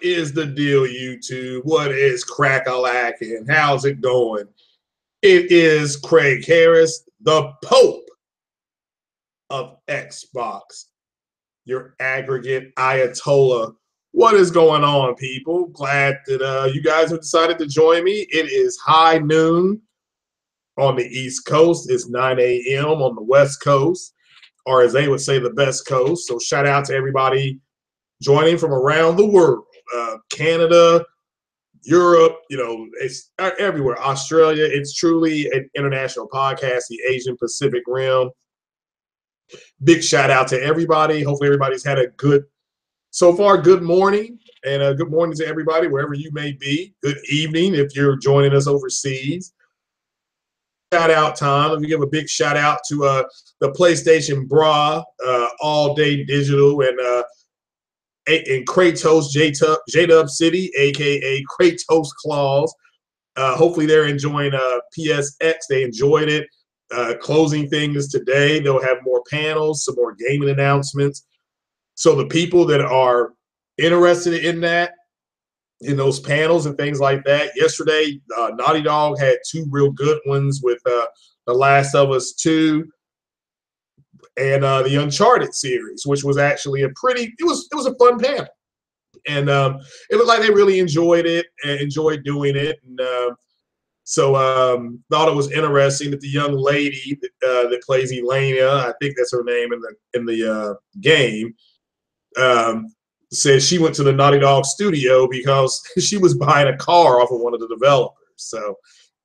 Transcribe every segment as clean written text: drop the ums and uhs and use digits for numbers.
Is the deal, YouTube? What is crack-a-lackin'? How's it going? It is Craig Harris, the Pope of Xbox, your aggregate Ayatollah. What is going on, people? Glad that you guys have decided to join me. It is high noon on the East Coast. It's 9 a.m. on the West Coast, or as they would say, the best coast. So shout out to everybody joining from around the world. Canada, Europe, it's everywhere. Australia, it's truly an international podcast, the Asian Pacific Rim. Big shout out to everybody. Hopefully everybody's had a good morning, and good morning to everybody wherever you may be. Good evening if you're joining us overseas. Shout out time. Let me give a big shout out to the PlayStation Bra, All Day Digital, and Kratos, J-Dub City, a.k.a. Kratos Claus. Hopefully they're enjoying PSX. They enjoyed it. Closing things today. They'll have more panels, some more gaming announcements. So the people that are interested in that, in those panels and things like that. Yesterday, Naughty Dog had two real good ones with The Last of Us 2. And the Uncharted series, which was actually it was a fun panel, and it looked like they really enjoyed it and enjoyed doing it, and so thought it was interesting that the young lady that plays Elena, I think that's her name in the game, said she went to the Naughty Dog studio because she was buying a car off of one of the developers. So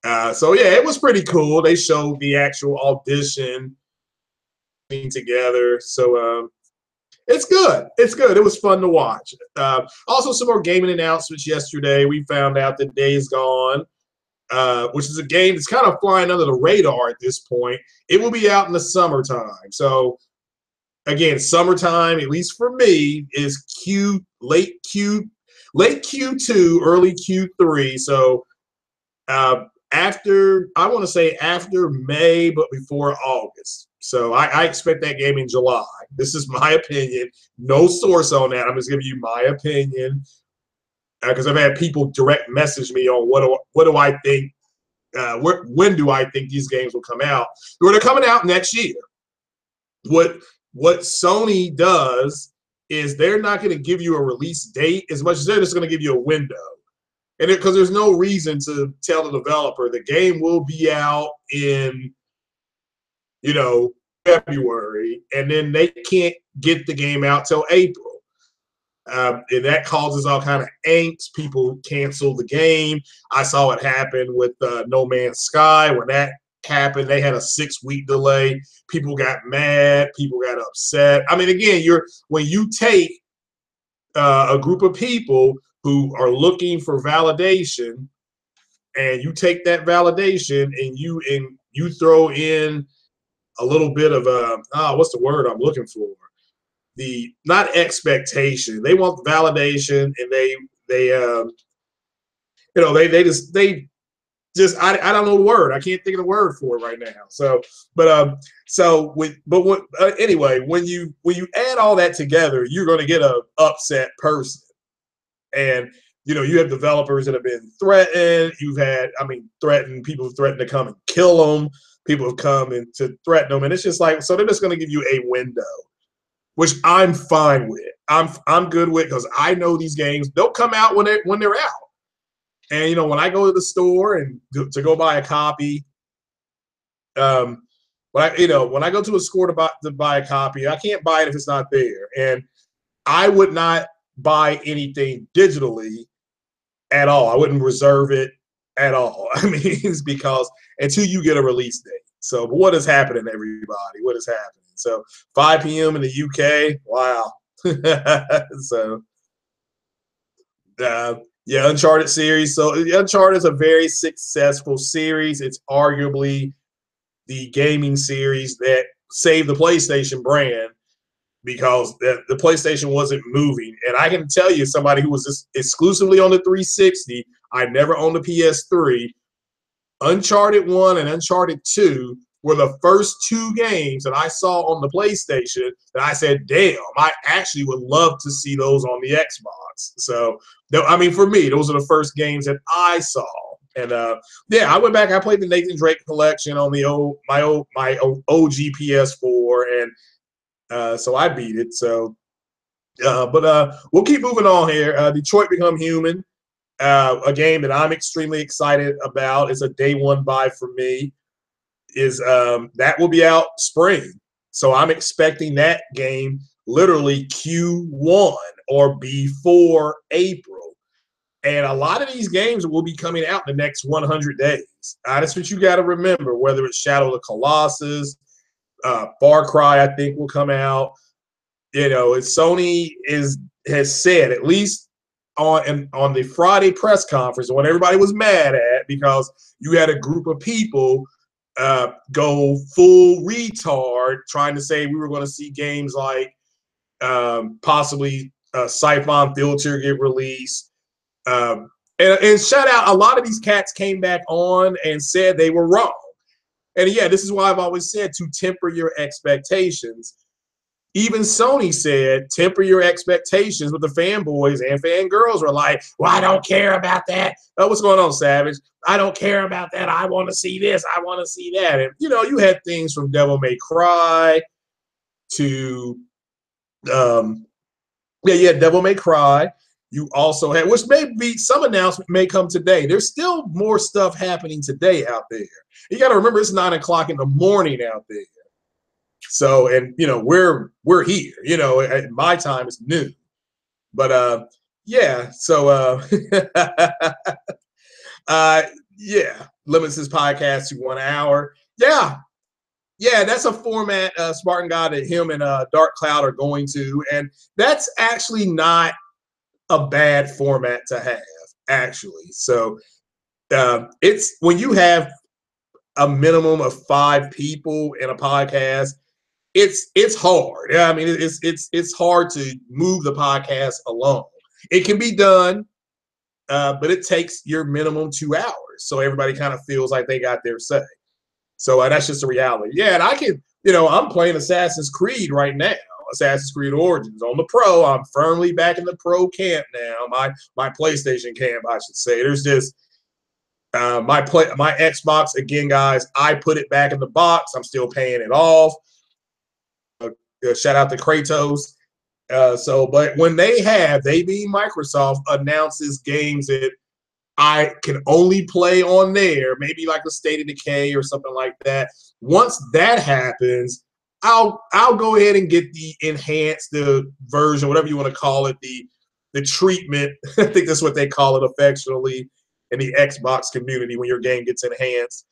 yeah, it was pretty cool. They showed the actual audition together, so it's good. It was fun to watch. Also, some more gaming announcements yesterday. We found out that Days Gone, which is a game that's kind of flying under the radar at this point, it will be out in the summertime. So again, summertime, at least for me, is late Q2, early Q3. So after May, but before August. So I expect that game in July. This is my opinion. No source on that. I'm just giving you my opinion because I've had people direct message me on what do I think, when do I think these games will come out? Well, they're coming out next year. What Sony does is they're not going to give you a release date as much as they're just going to give you a window. And because there's no reason to tell the developer the game will be out in, February, and then they can't get the game out till April. And that causes all kind of angst. People cancel the game. I saw it happen with No Man's Sky. When that happened, they had a 6-week delay. People got mad. People got upset. I mean, again, when you take a group of people who are looking for validation, and you take that validation and you throw in a little bit of what's the word I'm looking for? The not expectation. They want validation, and they just I don't know the word. I can't think of the word for it right now. So, anyway, when you add all that together, you're going to get a upset person. And you have developers that have been threatened. You've had, people threatened to come and kill them. People have come and to threaten them, and it's just like, so they're just going to give you a window, which I'm fine with. I'm good with, because I know these games, they'll come out when they're out. And when I go to the store and to go buy a copy, when I go to a store to buy a copy, I can't buy it if it's not there. And I would not buy anything digitally at all. I wouldn't reserve it at all. It's because until you get a release date. So, but what is happening, everybody? What is happening? So, 5 p.m. in the UK. Wow. So, yeah, Uncharted series. So, Uncharted is a very successful series. It's arguably the gaming series that saved the PlayStation brand, because the PlayStation wasn't moving. And I can tell you, somebody who was just exclusively on the 360, I never owned the PS3. Uncharted 1 and Uncharted 2 were the first two games that I saw on the PlayStation that I said, damn, I actually would love to see those on the Xbox. So, I mean, for me, those are the first games that I saw. And yeah, I went back. I played the Nathan Drake collection on the my OG PS4, and so I beat it. So, but we'll keep moving on here. Detroit Become Human, a game that I'm extremely excited about. It's a day one buy for me. Is that will be out spring, so I'm expecting that game literally Q1 or before April. And a lot of these games will be coming out in the next 100 days. That's what you got to remember, whether it's Shadow of the Colossus, Far Cry, I think will come out. You know, Sony has said, at least on the Friday press conference, when everybody was mad at, because you had a group of people go full retard trying to say we were going to see games like possibly Siphon Filter get released. And shout out, a lot of these cats came back on and said they were wrong. And yeah, this is why I've always said to temper your expectations. Even Sony said, temper your expectations, but the fanboys and fangirls were like, well, I don't care about that. Oh, what's going on, Savage? I don't care about that. I want to see this. I want to see that. And, you know, you had things from Devil May Cry to, Devil May Cry. You also had, which may be, some announcement may come today. There's still more stuff happening today out there. You got to remember, it's 9 o'clock in the morning out there. So, and you know, we're here. You know, at my time it's noon. But yeah. So yeah, limits his podcast to 1 hour. Yeah. Yeah, that's a format, Spartan God, that him and Dark Cloud are going to, and that's actually not a bad format to have, actually. So it's when you have a minimum of 5 people in a podcast, it's hard. Yeah, I mean, it's hard to move the podcast alone. It can be done, but it takes your minimum 2 hours, so everybody kind of feels like they got their say. So that's just a reality. Yeah, and I can, you know, I'm playing Assassin's Creed right now. Assassin's Creed Origins on the Pro. I'm firmly back in the Pro camp now. My PlayStation camp, I should say. There's just my Xbox again, guys. I put it back in the box. I'm still paying it off. Shout out to Kratos. But when they being Microsoft, announces games that I can only play on there, maybe like a State of Decay or something like that. Once that happens, I'll go ahead and get the enhanced version, whatever you want to call it, the treatment. I think that's what they call it affectionately in the Xbox community when your game gets enhanced.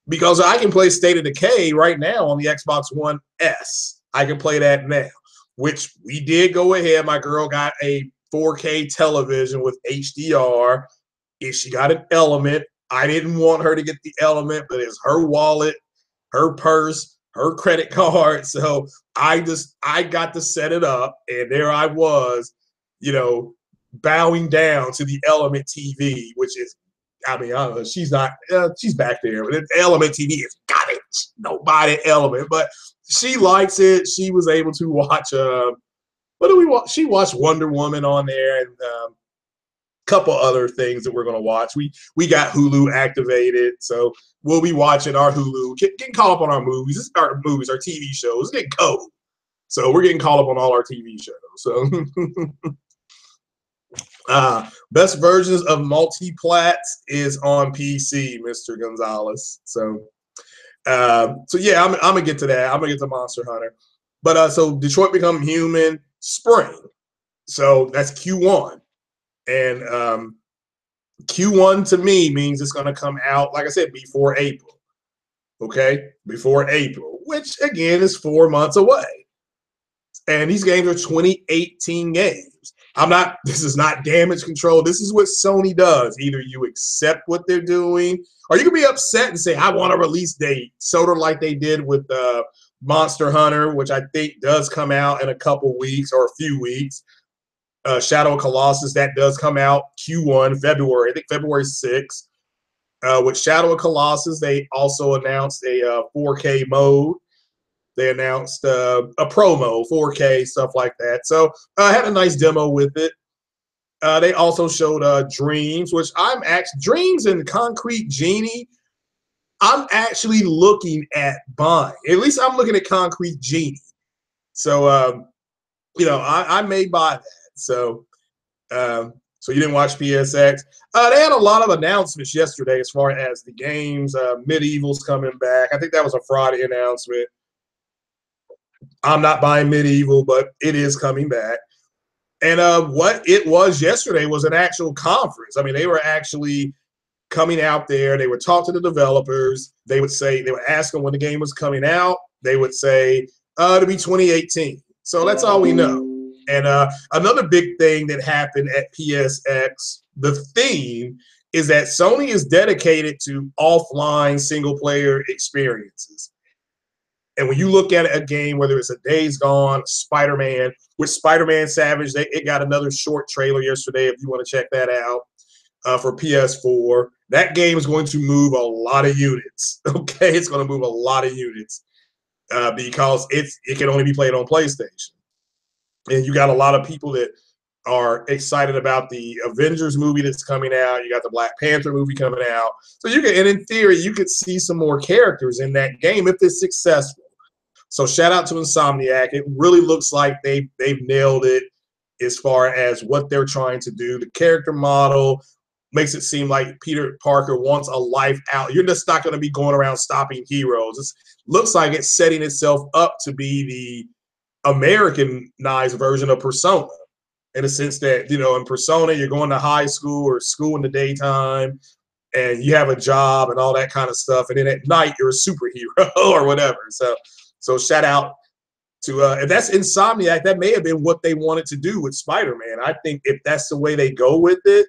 Because I can play State of Decay right now on the Xbox One S. I can play that now, which we did go ahead. My girl got a 4K television with HDR. If she got an Element, I didn't want her to get the Element, but it's her wallet, her purse, her credit card. So I got to set it up, and there I was, you know, bowing down to the Element TV, which is, I mean, I don't know, she's not, she's back there, but the Element TV is got it. Nobody Element, but she likes it. She was able to watch, what do we watch? She watched Wonder Woman on there, and couple other things that we're going to watch. We got Hulu activated, so we'll be watching our Hulu, getting caught up on our movies. Our TV shows, it's getting cold, so we're getting caught up on all our TV shows. So best versions of multi-plats is on PC, Mr. Gonzalez. So yeah, I'm gonna get to that. I'm gonna get to Monster Hunter, but so Detroit Become Human spring, so that's Q1. And Q1 to me means it's going to come out, like I said, before April. Okay? Before April, which again is 4 months away. And these games are 2018 games. This is not damage control. This is what Sony does. Either you accept what they're doing, or you can be upset and say, I want a release date. Sort of like they did with Monster Hunter, which I think does come out in a couple weeks or a few weeks. Shadow of Colossus, that does come out Q1, February, I think February 6th. With Shadow of Colossus, they also announced a 4K mode. They announced a promo, 4K, stuff like that. So I had a nice demo with it. They also showed Dreams, which Dreams and Concrete Genie, I'm actually looking at buying. At least I'm looking at Concrete Genie. So, I may buy that. So you didn't watch PSX. They had a lot of announcements yesterday as far as the games. Medieval's coming back. I think that was a Friday announcement. I'm not buying Medieval, but it is coming back. And what it was yesterday was an actual conference. I mean, they were actually coming out there. They would talk to the developers. They would ask them when the game was coming out. They would say, it'll be 2018. So that's all we know. And another big thing that happened at PSX, the theme is that Sony is dedicated to offline single-player experiences. And when you look at a game, whether it's a Days Gone, Spider-Man, with Spider-Man Savage, it got another short trailer yesterday if you want to check that out for PS4. That game is going to move a lot of units, okay? It's going to move a lot of units because it can only be played on PlayStation. And you got a lot of people that are excited about the Avengers movie that's coming out. You got the Black Panther movie coming out. So and in theory, you could see some more characters in that game if it's successful. So shout out to Insomniac. It really looks like they've nailed it as far as what they're trying to do. The character model makes it seem like Peter Parker wants a life out. You're just not going to be going around stopping heroes. It looks like it's setting itself up to be the Americanized version of Persona, in a sense that, in Persona, you're going to high school or school in the daytime, and you have a job and all that kind of stuff. And then at night, you're a superhero or whatever. So shout out to if that's Insomniac, that may have been what they wanted to do with Spider-Man. I think if that's the way they go with it,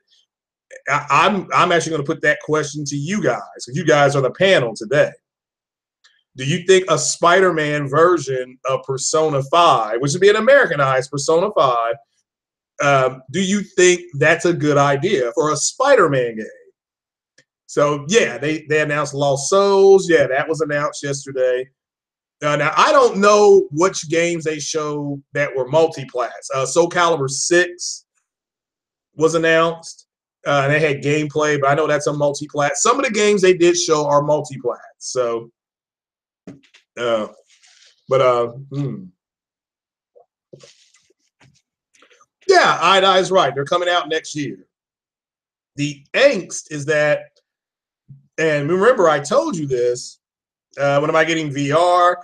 I'm actually going to put that question to you guys, because you guys are the panel today. Do you think a Spider-Man version of Persona 5, which would be an Americanized Persona 5, do you think that's a good idea for a Spider-Man game? So, yeah, they announced Lost Souls. Yeah, that was announced yesterday. Now, I don't know which games they showed that were multi-plats. Soul Calibur 6 was announced. And they had gameplay, but I know that's a multi-plat. Some of the games they did show are multi-plats. So, yeah, Eye is right. They're coming out next year. The angst is that, and remember, I told you this. When am I getting VR?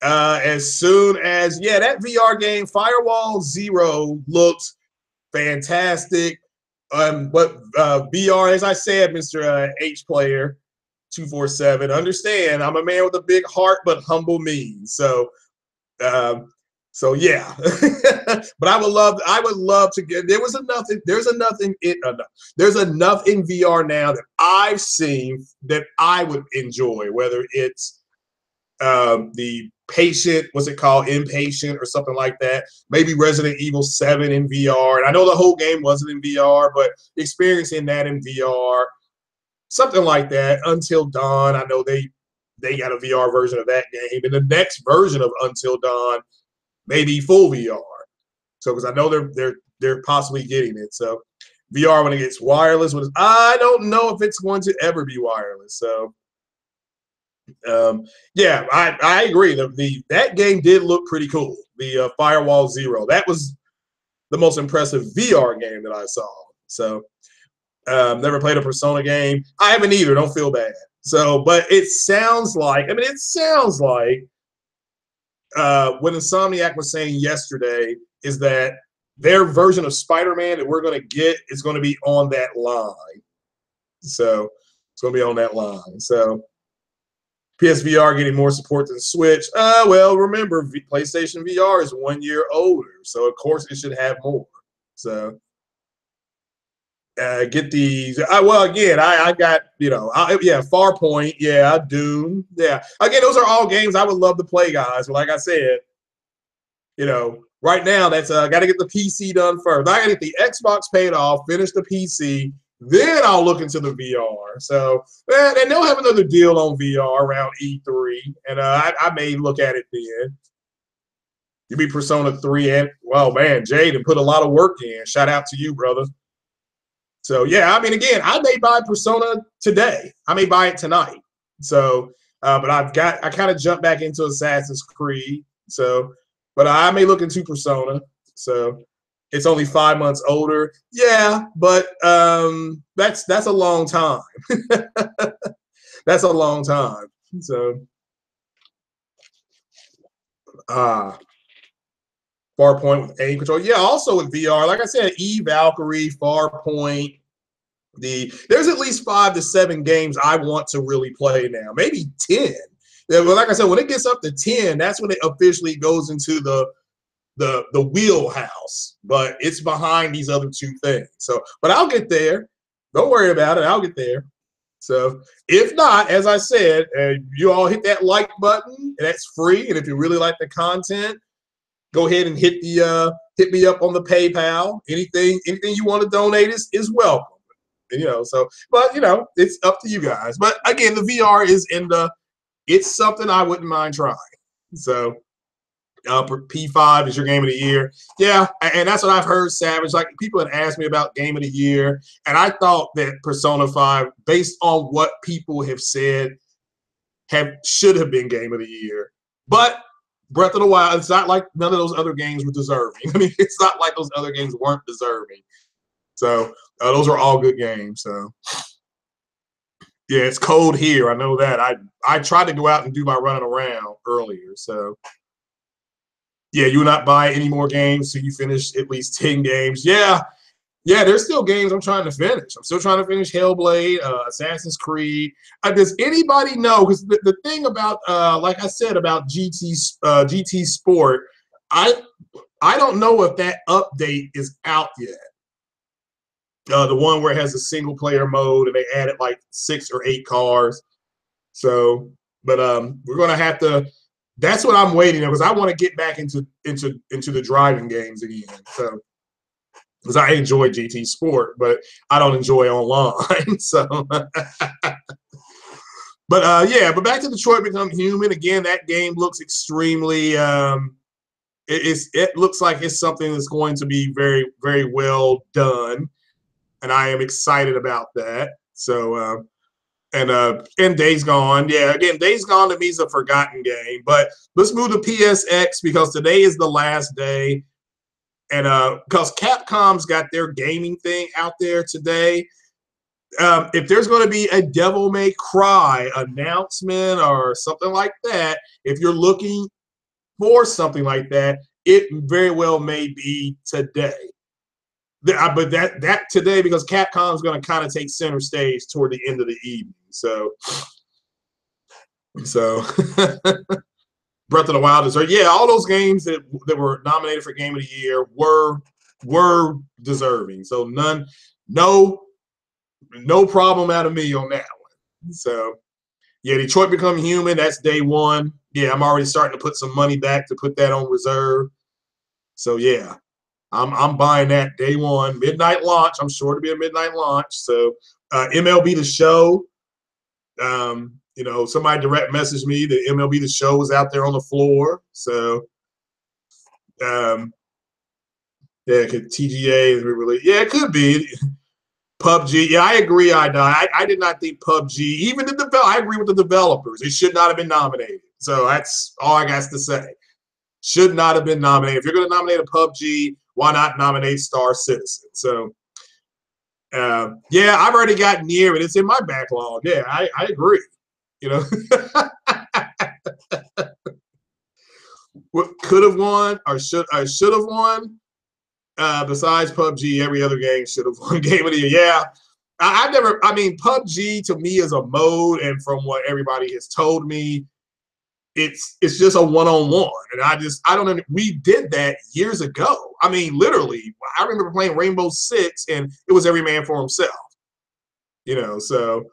As soon as, that VR game, Firewall Zero, looks fantastic. But VR, as I said, Mr. H Player 247, understand I'm a man with a big heart, but humble means. So yeah. But I would love to get. There's enough in VR now that I've seen that I would enjoy, whether it's the Patient, what's it called, Impatient or something like that. Maybe Resident Evil 7 in VR. And I know the whole game wasn't in VR, but experiencing that in VR, something like that. Until Dawn, I know they got a VR version of that game. And the next version of Until Dawn may be full VR. So because I know they're possibly getting it. So VR when it gets wireless, I don't know if it's going to ever be wireless. So yeah, I agree. That game did look pretty cool. The Firewall Zero. That was the most impressive VR game that I saw. So never played a Persona game. I haven't either. Don't feel bad. So, but it sounds like, what Insomniac was saying yesterday is that their version of Spider-Man that we're going to get is going to be on that line. So it's going to be on that line. So PSVR getting more support than Switch. Well, remember, PlayStation VR is 1 year older, so of course it should have more. So get these. Well, again, I got, yeah, Farpoint, yeah, Doom, yeah. Again, those are all games I would love to play, guys. But like I said, right now that's got to get the PC done first. I got to get the Xbox paid off, finish the PC, then I'll look into the VR. So, and they'll have another deal on VR around E3, and I may look at it then. You beat Persona 3, and well, man, Jaden put a lot of work in. Shout out to you, brother. So yeah, I mean, again, I may buy Persona today. I may buy it tonight. So, but I kind of jumped back into Assassin's Creed. So, but I may look into Persona. So, it's only 5 months older. Yeah, but that's a long time. That's a long time. So, Farpoint with aim control. Yeah, also with VR. Like I said, Valkyrie, Farpoint. There's at least 5 to 7 games I want to really play now. Maybe 10. Yeah, well, like I said, when it gets up to 10, that's when it officially goes into the wheelhouse. But it's behind these other 2 things. So, but I'll get there. Don't worry about it. I'll get there. So, if not, as I said, you all hit that like button. That's free. And if you really like the content, go ahead and hit me up on the PayPal. Anything you want to donate is welcome. So, but it's up to you guys. But again, the VR is it's something I wouldn't mind trying. So, P5 is your game of the year. Yeah, and that's what I've heard, Savage. Like, people had asked me about game of the year, and I thought that Persona 5, based on what people have said, should have been game of the year. But Breath of the Wild, it's not like none of those other games were deserving. I mean, it's not like those other games weren't deserving. So those are all good games. So yeah, it's cold here. I know that. I tried to go out and do my running around earlier. So yeah, you will not buy any more games till you finish at least 10 games. Yeah, there's still games I'm trying to finish. I'm still trying to finish Hellblade, Assassin's Creed. Does anybody know? Because the thing about, like I said, about GT Sport, I don't know if that update is out yet. The one where it has a single player mode and they added like 6 or 8 cars. So, but we're gonna have to. That's what I'm waiting on, because I want to get back into the driving games again. So, because I enjoy GT Sport, but I don't enjoy online. So, but yeah, but back to Detroit Become Human again. That game looks extremely. It looks like it's something that's going to be very, very well done, and I am excited about that. So, and Days Gone, yeah. Again, Days Gone to me is a forgotten game, but let's move to PSX because today is the last day. And because Capcom's got their gaming thing out there today, if there's going to be a Devil May Cry announcement or something like that, if you're looking for something like that, it very well may be today. But that today, because Capcom's going to kind of take center stage toward the end of the evening. So Breath of the Wild is, yeah, all those games that were nominated for Game of the Year were deserving. So no problem out of me on that one. So yeah, Detroit Become Human, that's day 1. Yeah, I'm already starting to put some money back to put that on reserve. So yeah, I'm buying that day 1, midnight launch. I'm sure to be a midnight launch. So MLB The Show. Somebody direct messaged me that MLB The Show was out there on the floor. So, yeah, TGA is really, yeah, it could be. PUBG, yeah, I agree. I did not think PUBG, even I agree with the developers. It should not have been nominated. So that's all I got to say. Should not have been nominated. If you're going to nominate a PUBG, why not nominate Star Citizen? So, yeah, I've already got near it. It's in my backlog. Yeah, I agree. What could have won or should have won? Besides PUBG, every other game should have won Game of the Year. Yeah, I mean, PUBG to me is a mode, and from what everybody has told me, it's just a one-on-one, and I don't know. We did that years ago. I mean, literally, I remember playing Rainbow Six, and it was every man for himself. So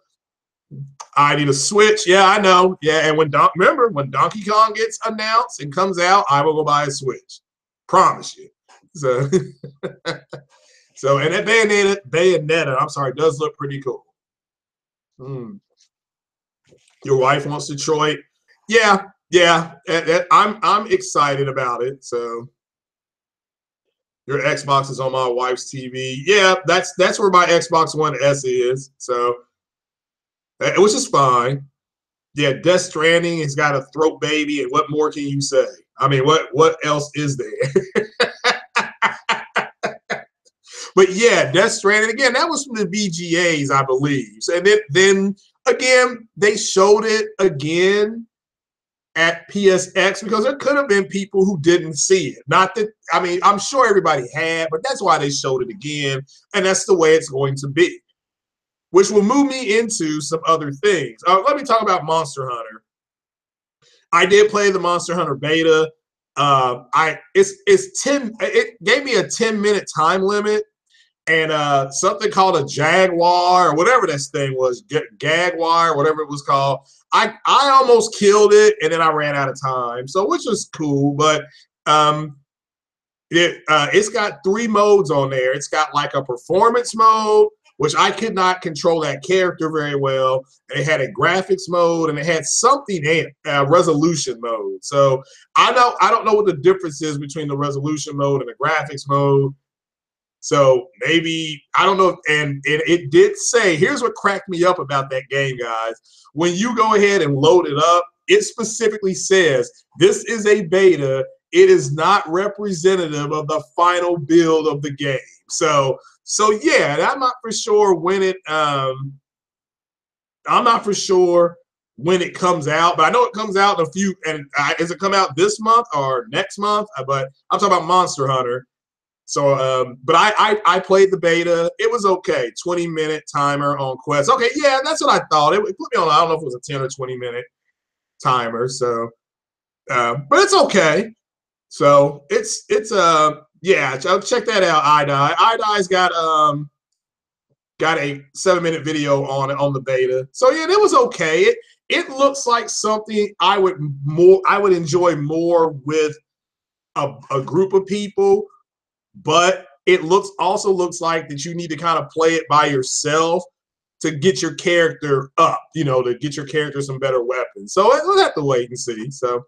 I need a Switch. Yeah, I know. Yeah, and remember when Donkey Kong gets announced and comes out, I will go buy a Switch. Promise you. So, and that Bayonetta, I'm sorry, does look pretty cool. Your wife wants Detroit. Yeah, yeah. I'm excited about it. So your Xbox is on my wife's TV. Yeah, that's where my Xbox One S is. So, which is fine. Yeah, Death Stranding has got a throat baby, and what more can you say? I mean, what else is there? But yeah, Death Stranding again. That was from the VGAs, I believe. And then again, they showed it again at PSX because there could have been people who didn't see it. Not that, I mean, I'm sure everybody had, but that's why they showed it again, and that's the way it's going to be. Which will move me into some other things. Let me talk about Monster Hunter. I did play the Monster Hunter beta. It gave me a 10-minute time limit, and something called a Jaguar or whatever this thing was, Gagwire, whatever it was called. I almost killed it, and then I ran out of time. So which was cool, but it's got 3 modes on there. It's got like a performance mode, which I could not control that character very well. It had a graphics mode, and it had something in resolution mode. So I don't know what the difference is between the resolution mode and the graphics mode. So maybe, I don't know. And it did say, here's what cracked me up about that game, guys. When you go ahead and load it up, it specifically says, this is a beta. It is not representative of the final build of the game. So yeah, I'm not for sure when it comes out, but I know it comes out in a few. And does it come out this month or next month? But I'm talking about Monster Hunter. So, but I played the beta. It was okay. 20-minute timer on Quest. Okay, yeah, that's what I thought. It put me on. I don't know if it was a 10 or 20-minute timer. So, but it's okay. So yeah. Check that out. iDie's got a 7-minute video on the beta. So yeah, it was okay. It looks like something I would enjoy more with a group of people. But it also looks like that you need to kind of play it by yourself to get your character up, to get your character some better weapons. So we'll have to wait and see. So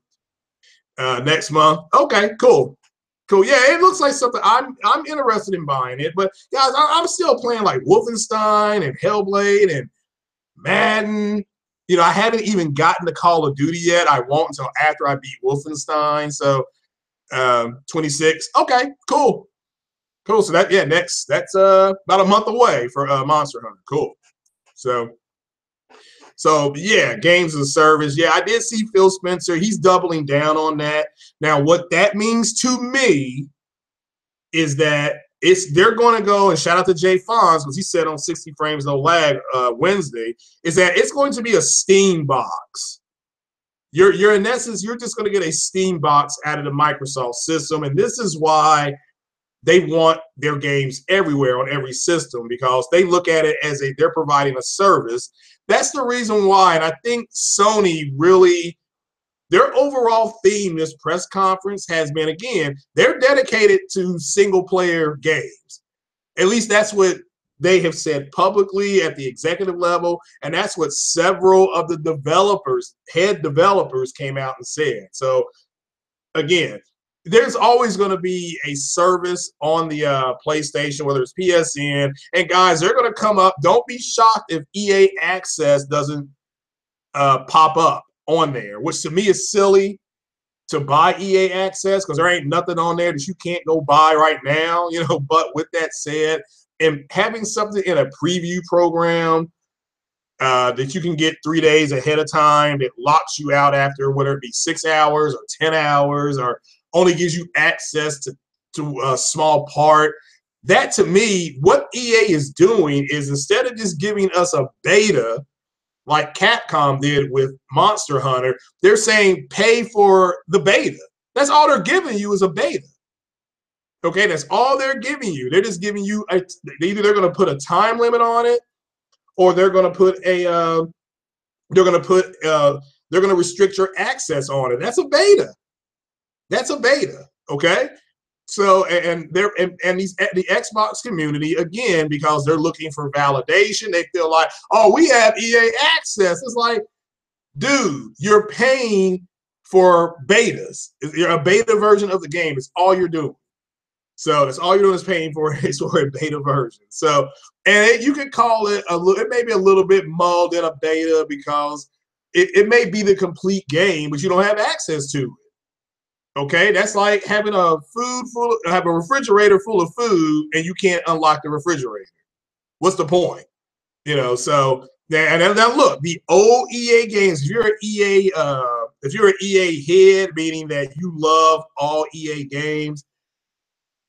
next month. Okay, cool. Yeah, it looks like something I'm interested in buying it. But guys, I'm still playing like Wolfenstein and Hellblade and Madden. I haven't even gotten to Call of Duty yet. I won't until after I beat Wolfenstein. So 26. Okay, cool. Cool. So that's about a month away for Monster Hunter. Cool. So yeah, games as a service. Yeah, I did see Phil Spencer. He's doubling down on that. Now, what that means to me is that they're going to go, and shout out to Jay Fonz because he said on 60 Frames No Lag Wednesday, is that it's going to be a Steam box. You're in essence, you're just going to get a Steam box out of the Microsoft system, and this is why they want their games everywhere on every system, because they look at it as they're providing a service. That's the reason why. And I think Sony really, their overall theme this press conference has been, again, they're dedicated to single player games. At least that's what they have said publicly at the executive level. And that's what several of the head developers came out and said. So again, there's always going to be a service on the PlayStation, whether it's PSN. And guys, they're going to come up. Don't be shocked if EA Access doesn't pop up on there, which to me is silly to buy EA Access because there ain't nothing on there that you can't go buy right now. But with that said, and having something in a preview program that you can get 3 days ahead of time that locks you out after whether it be 6 hours or 10 hours or only gives you access to a small part. That to me, what EA is doing is instead of just giving us a beta, like Capcom did with Monster Hunter. They're saying pay for the beta. That's all they're giving you is a beta. Okay, that's all they're giving you. They're just giving you either they're going to put a time limit on it, or they're going to put a they're going to restrict your access on it. That's a beta. That's a beta. Okay. So and they're and these the Xbox community, again, because they're looking for validation, they feel like, oh, we have EA access. It's like, dude, you're paying for betas. You're a beta version of the game. It's all you're doing. So that's all you're doing is paying for is for a beta version. So, and you can call it a little, it may be a little bit mulled in a beta because it may be the complete game, but you don't have access to it. Okay, that's like having have a refrigerator full of food and you can't unlock the refrigerator. What's the point? You know, so and now look, the old EA games, if you're an EA head, meaning that you love all EA games,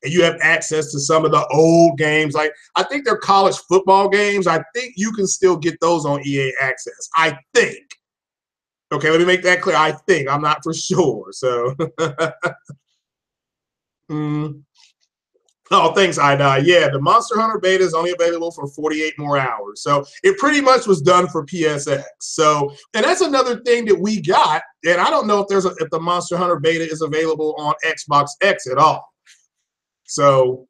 and you have access to some of the old games, like I think they're college football games. I think you can still get those on EA Access. I think. Okay, let me make that clear. I think. I'm not for sure. So, oh, thanks, I yeah, the Monster Hunter beta is only available for 48 more hours. So it pretty much was done for PSX. So, and that's another thing that we got. And I don't know if if the Monster Hunter beta is available on Xbox X at all. So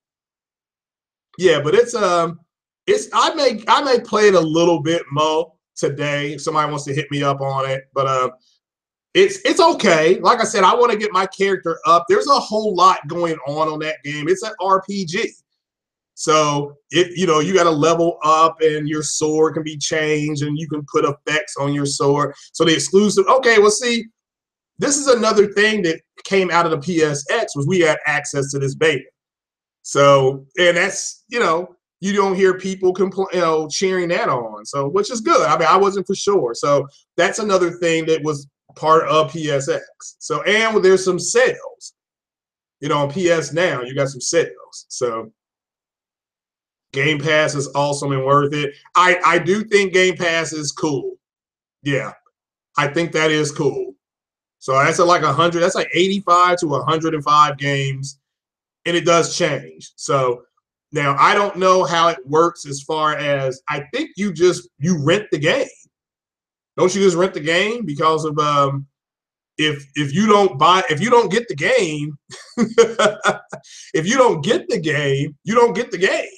yeah, but it's I may play it a little bit more today if somebody wants to hit me up on it, but it's okay. Like I said, I want to get my character up. There's a whole lot going on that game. It's an RPG. So you got to level up and your sword can be changed and you can put effects on your sword. So the exclusive, okay, well, see, this is another thing that came out of the PSX was we had access to this beta. So, and that's, you don't hear people cheering that on. So, which is good. I mean, I wasn't for sure. So that's another thing that was part of PSX. So, and there's some sales, on PS Now, you got some sales. So Game Pass is awesome and worth it. I do think Game Pass is cool. Yeah, I think that is cool. So that's like 100, that's like 85 to 105 games. And it does change. So now I don't know how it works as far as I think you rent the game. Don't you just rent the game because of if you don't get the game, if you don't get the game, you don't get the game.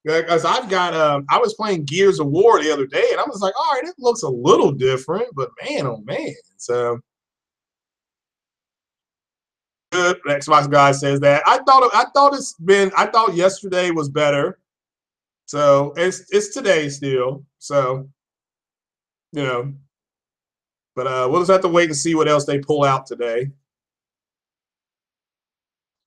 Because I've got I was playing Gears of War the other day and I was like, all right, it looks a little different, but man, oh man. So good. The Xbox guy says that. I thought yesterday was better. So it's today still. So, but we'll just have to wait and see what else they pull out today.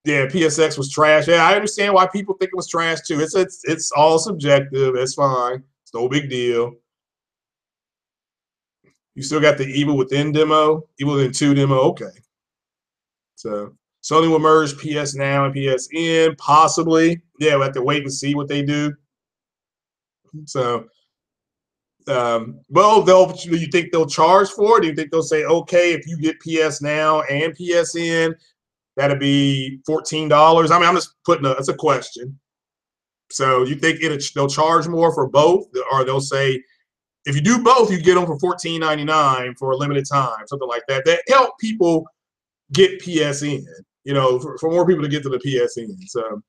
Yeah, PSX was trash. Yeah, I understand why people think it was trash too. It's all subjective. It's fine. It's no big deal. You still got the Evil Within demo, Evil Within 2 demo. Okay. So Sony will merge PS Now and PSN, possibly. Yeah, we'll have to wait and see what they do. So, well, do you think they'll charge for it? Do you think they'll say, okay, if you get PS Now and PSN, that'd be $14? I mean, I'm just that's a question. So you think they'll charge more for both, or they'll say, if you do both, you get them for $14.99 for a limited time, something like that. That help people get PSN, for more people to get to the PSN. So,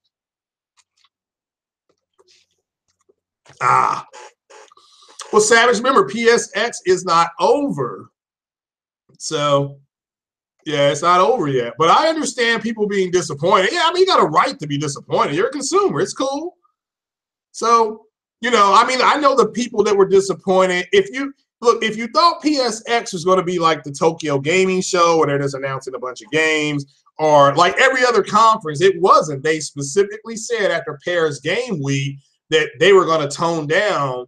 well, Savage, remember, PSX is not over. So, yeah, it's not over yet. But I understand people being disappointed. Yeah, I mean, you got a right to be disappointed. You're a consumer. It's cool. So, I mean, I know the people that were disappointed. If you thought PSX was going to be like the Tokyo Gaming Show where they're just announcing a bunch of games, or like every other conference, it wasn't. They specifically said after Paris Game Week that they were going to tone down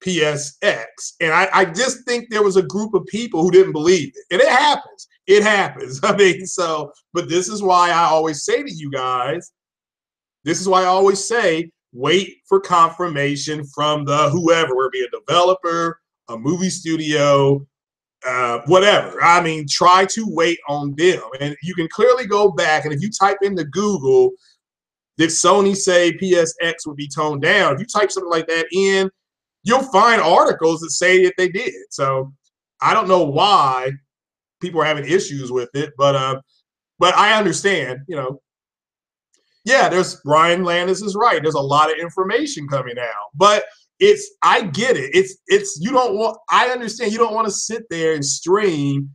PSX. And I just think there was a group of people who didn't believe it. And it happens. It happens. I mean, but this is why I always say to you guys, wait for confirmation from the whoever, whether it be a developer, a movie studio, whatever. I mean, try to wait on them. And you can clearly go back, and if you type into Google, did Sony say PSX would be toned down? If you type something like that in, you'll find articles that say that they did. So I don't know why people are having issues with it, but I understand, yeah, there's Brian Landis is right. There's a lot of information coming out, but I get it. You don't want, I understand you don't want to sit there and stream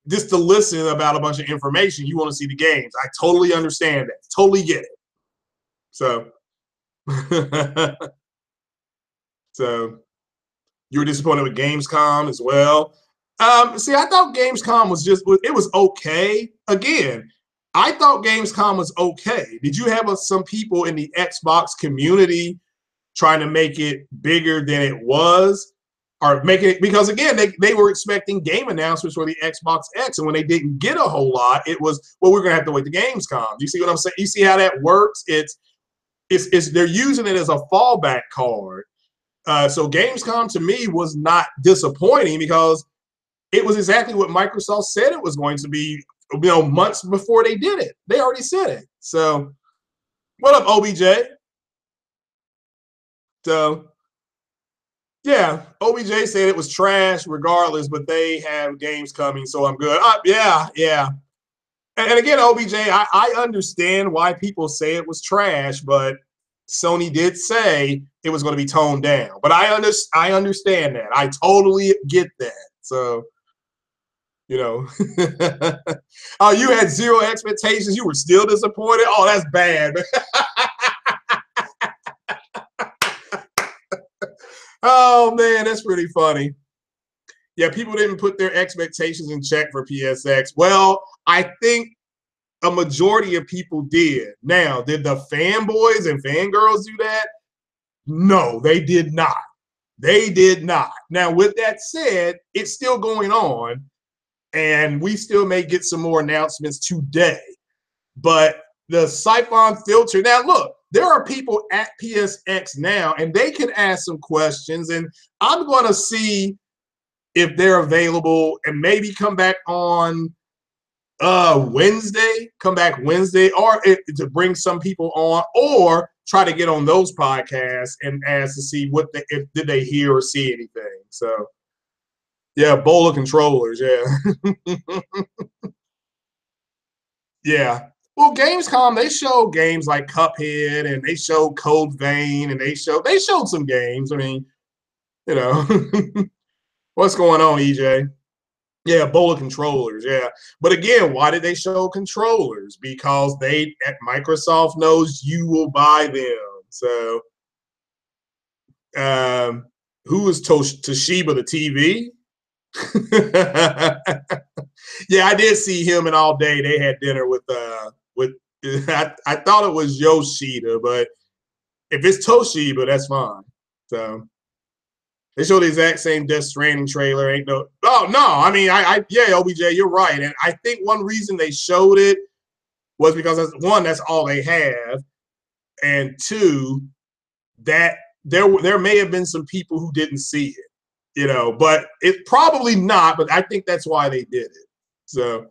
just to listen about a bunch of information. You want to see the games. I totally understand that. Totally get it. So, so you were disappointed with Gamescom as well. See, I thought Gamescom was it was okay. Again, I thought Gamescom was okay. Did you have some people in the Xbox community trying to make it bigger than it was? Or make it, because again, they were expecting game announcements for the Xbox X, and when they didn't get a whole lot, it was, well, we're gonna have to wait to Gamescom. You see what I'm saying? You see how that works? It's they're using it as a fallback card. So Gamescom to me was not disappointing because it was exactly what Microsoft said it was going to be, months before they did it. They already said it. So what up, OBJ? So yeah, OBJ said it was trash regardless, but they have games coming, so I'm good. Yeah. And again, OBJ, I understand why people say it was trash, but Sony did say it was going to be toned down. But I understand that. I totally get that. So, oh, you had zero expectations. You were still disappointed. Oh, that's bad. Oh man, that's pretty funny. Yeah, people didn't put their expectations in check for PSX. Well, I think a majority of people did. Now, did the fanboys and fangirls do that? No, they did not. They did not. Now, with that said, it's still going on, and we still may get some more announcements today. But the Siphon filter, now look, there are people at PSX now, and they can ask some questions, and I'm going to see if they're available and maybe come back on Wednesday, or to bring some people on, or try to get on those podcasts and ask to see if did they hear or see anything. So yeah, bowl of controllers, yeah. Yeah. Well, Gamescom, they show games like Cuphead, and they show Code Vein, and they showed some games. I mean, what's going on, EJ? Yeah, bowl of controllers, yeah. But again, why did they show controllers? Because Microsoft knows you will buy them. So who is Toshiba, the TV? Yeah, I did see him, and all day they had dinner with I thought it was Yoshida, but if it's Toshiba, that's fine. So they showed the exact same Death Stranding trailer. Oh no, I mean, yeah, OBJ, you're right. And I think one reason they showed it was because that's all they have. And two, that there may have been some people who didn't see it, but it probably not, but I think that's why they did it. So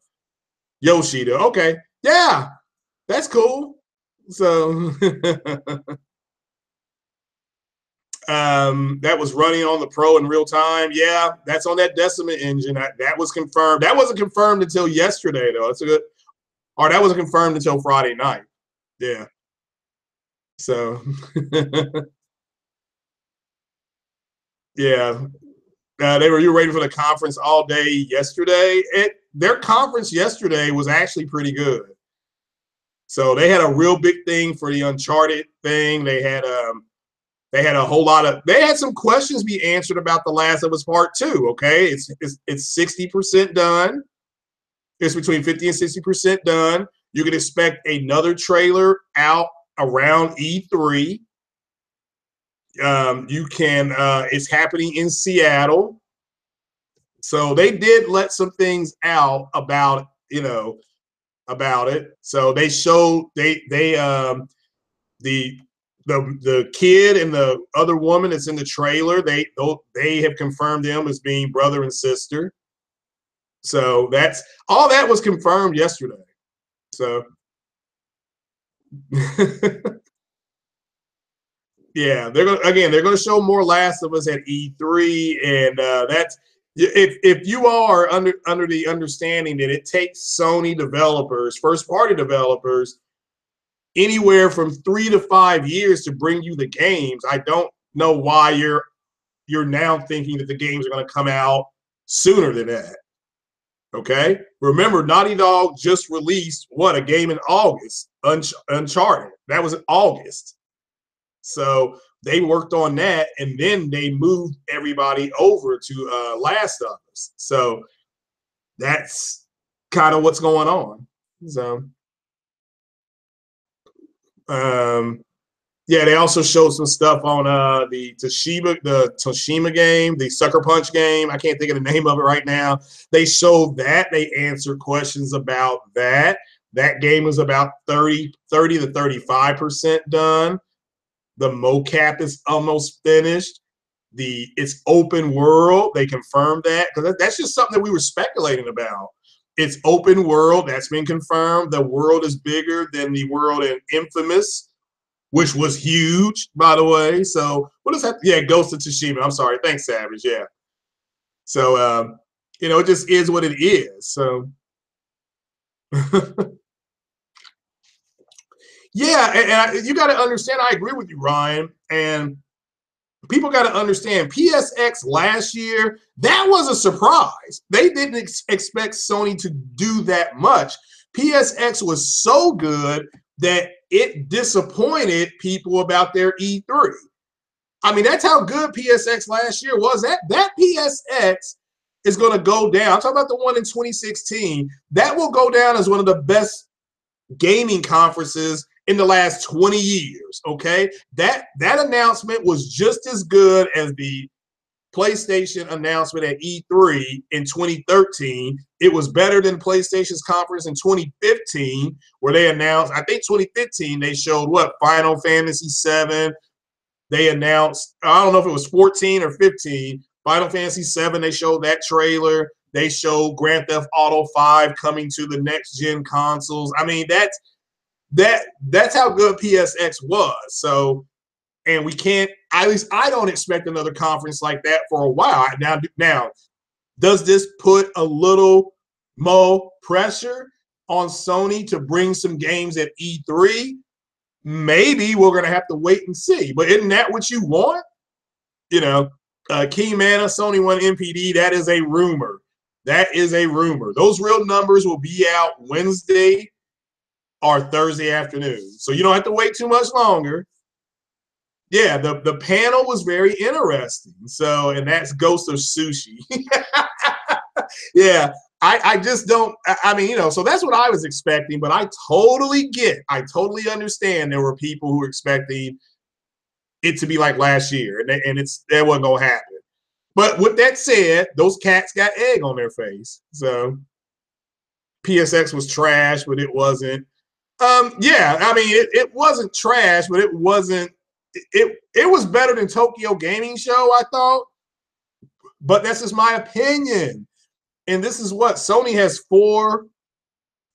Yoshida, okay. Yeah, that's cool. So that was running on the Pro in real time. Yeah, that's on that Decima engine. That was confirmed. That wasn't confirmed until yesterday, though. That wasn't confirmed until Friday night. Yeah. So, yeah, you were waiting for the conference all day yesterday. Their conference yesterday was actually pretty good. So they had a real big thing for the Uncharted thing. They had a whole lot of. They had some questions be answered about The Last of Us Part 2. Okay, it's 60% done. It's between 50 and 60% done. You can expect another trailer out around E3. It's happening in Seattle. So they did let some things out about it. So they showed the the kid and the other woman that's in the trailer, they have confirmed them as being brother and sister. So that's all that was confirmed yesterday. So yeah, they're gonna show more Last of Us at E3, and that's if you are under the understanding that it takes Sony developers, first party developers, anywhere from 3 to 5 years to bring you the games. I don't know why you're now thinking that the games are going to come out sooner than that. Okay, remember Naughty Dog just released a game in August, Uncharted. That was in August. So they worked on that, and then they moved everybody over to Last of Us. So that's kind of what's going on. So yeah, they also showed some stuff on the Toshima game, the Sucker Punch game. I can't think of the name of it right now. They showed that. They answered questions about that. That game was about 30 to 35% done. The mocap is almost finished. It's open world. They confirmed that because that's just something that we were speculating about. It's open world. That's been confirmed. The world is bigger than the world in Infamous, which was huge, by the way. So what is that? Yeah, Ghost of Tsushima. I'm sorry. Thanks, Savage. Yeah. So it just is what it is. So yeah, and you got to understand. I agree with you, Ryan. And people got to understand. PSX last year, that was a surprise. They didn't expect Sony to do that much. PSX was so good that it disappointed people about their E3. I mean, that's how good PSX last year was. That PSX is going to go down. I'm talking about the one in 2016. That will go down as one of the best gaming conferences in the last 20 years. Okay, that announcement was just as good as the PlayStation announcement at E3 in 2013. It was better than PlayStation's conference in 2015, where they announced, I think 2015, they showed Final Fantasy VII. They announced, I don't know if it was 14 or 15, Final Fantasy VII, they showed that trailer. They showed Grand Theft Auto 5 coming to the next gen consoles. I mean, that's how good PSX was. So, and we can't, at least I don't expect another conference like that for a while. Now, does this put a little more pressure on Sony to bring some games at E3? Maybe we're going to have to wait and see. But isn't that what you want? King Mana, Sony One MPD, that is a rumor. That is a rumor. Those real numbers will be out Wednesday or Thursday afternoon. So you don't have to wait too much longer. Yeah, the panel was very interesting. So, and that's Ghost of Sushi. Yeah, I just don't, I mean, so that's what I was expecting, but I totally understand there were people who were expecting it to be like last year, and that wasn't going to happen. But with that said, those cats got egg on their face. So PSX was trash, but it wasn't. Yeah, I mean, it wasn't trash, but it wasn't. It was better than Tokyo Gaming Show, I thought. But that's just my opinion. And this is what Sony has 4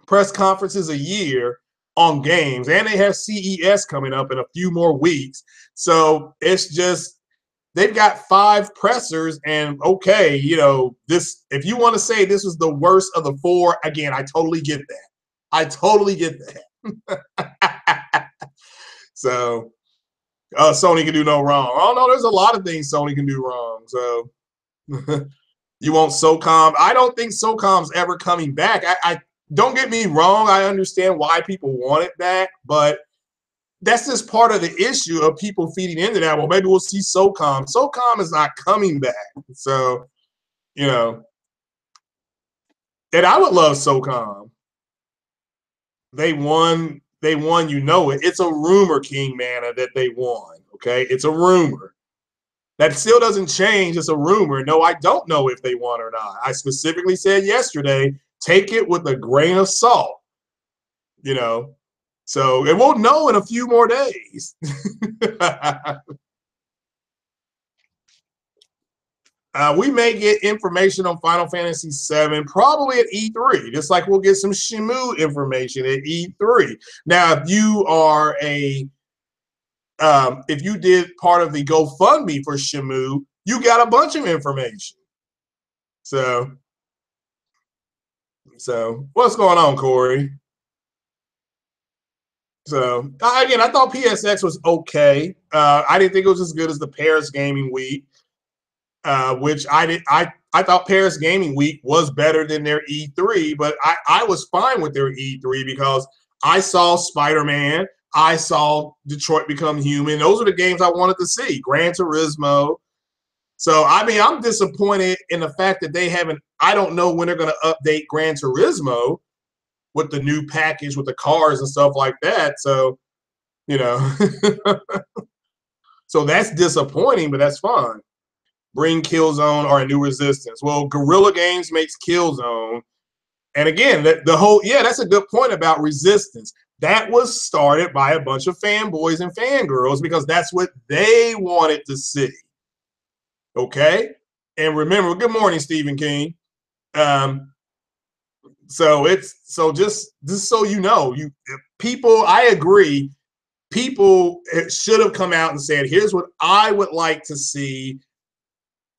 press conferences a year on games, and they have CES coming up in a few more weeks. So it's just they've got 5 pressers, and okay, this. If you want to say this was the worst of the 4, again, I totally get that. I totally get that. So Sony can do no wrong. Oh no, there's a lot of things Sony can do wrong. So you want SOCOM? I don't think SOCOM's ever coming back. I don't get me wrong. I understand why people want it back, but that's just part of the issue of people feeding into that. Well, maybe we'll see SOCOM. SOCOM is not coming back. So, and I would love SOCOM. They won. It's a rumor, King Mana, that they won. Okay, it's a rumor. That still doesn't change. It's a rumor. No, I don't know if they won or not. I specifically said yesterday, take it with a grain of salt. So, and we'll know in a few more days. We may get information on Final Fantasy VII probably at E3, just like we'll get some Shimu information at E3. Now, if you are if you did part of the GoFundMe for Shimu, you got a bunch of information. So what's going on, Corey? So again, I thought PSX was okay. I didn't think it was as good as the Paris Gaming Week, which I did. I thought Paris Gaming Week was better than their E3, but I was fine with their E3 because I saw Spider-Man, I saw Detroit Become Human. Those are the games I wanted to see. Gran Turismo. So I mean, I'm disappointed in the fact that they haven't. I don't know when they're going to update Gran Turismo with the new package with the cars and stuff like that. So, you know, so that's disappointing, but that's fine. Bring Killzone or a new Resistance. Well, Guerrilla Games makes Killzone. And again, the whole, that's a good point about Resistance. That was started by a bunch of fanboys and fangirls because that's what they wanted to see. Okay? And remember, good morning, Stephen King. So just so you know, people, I agree, people should have come out and said, here's what I would like to see,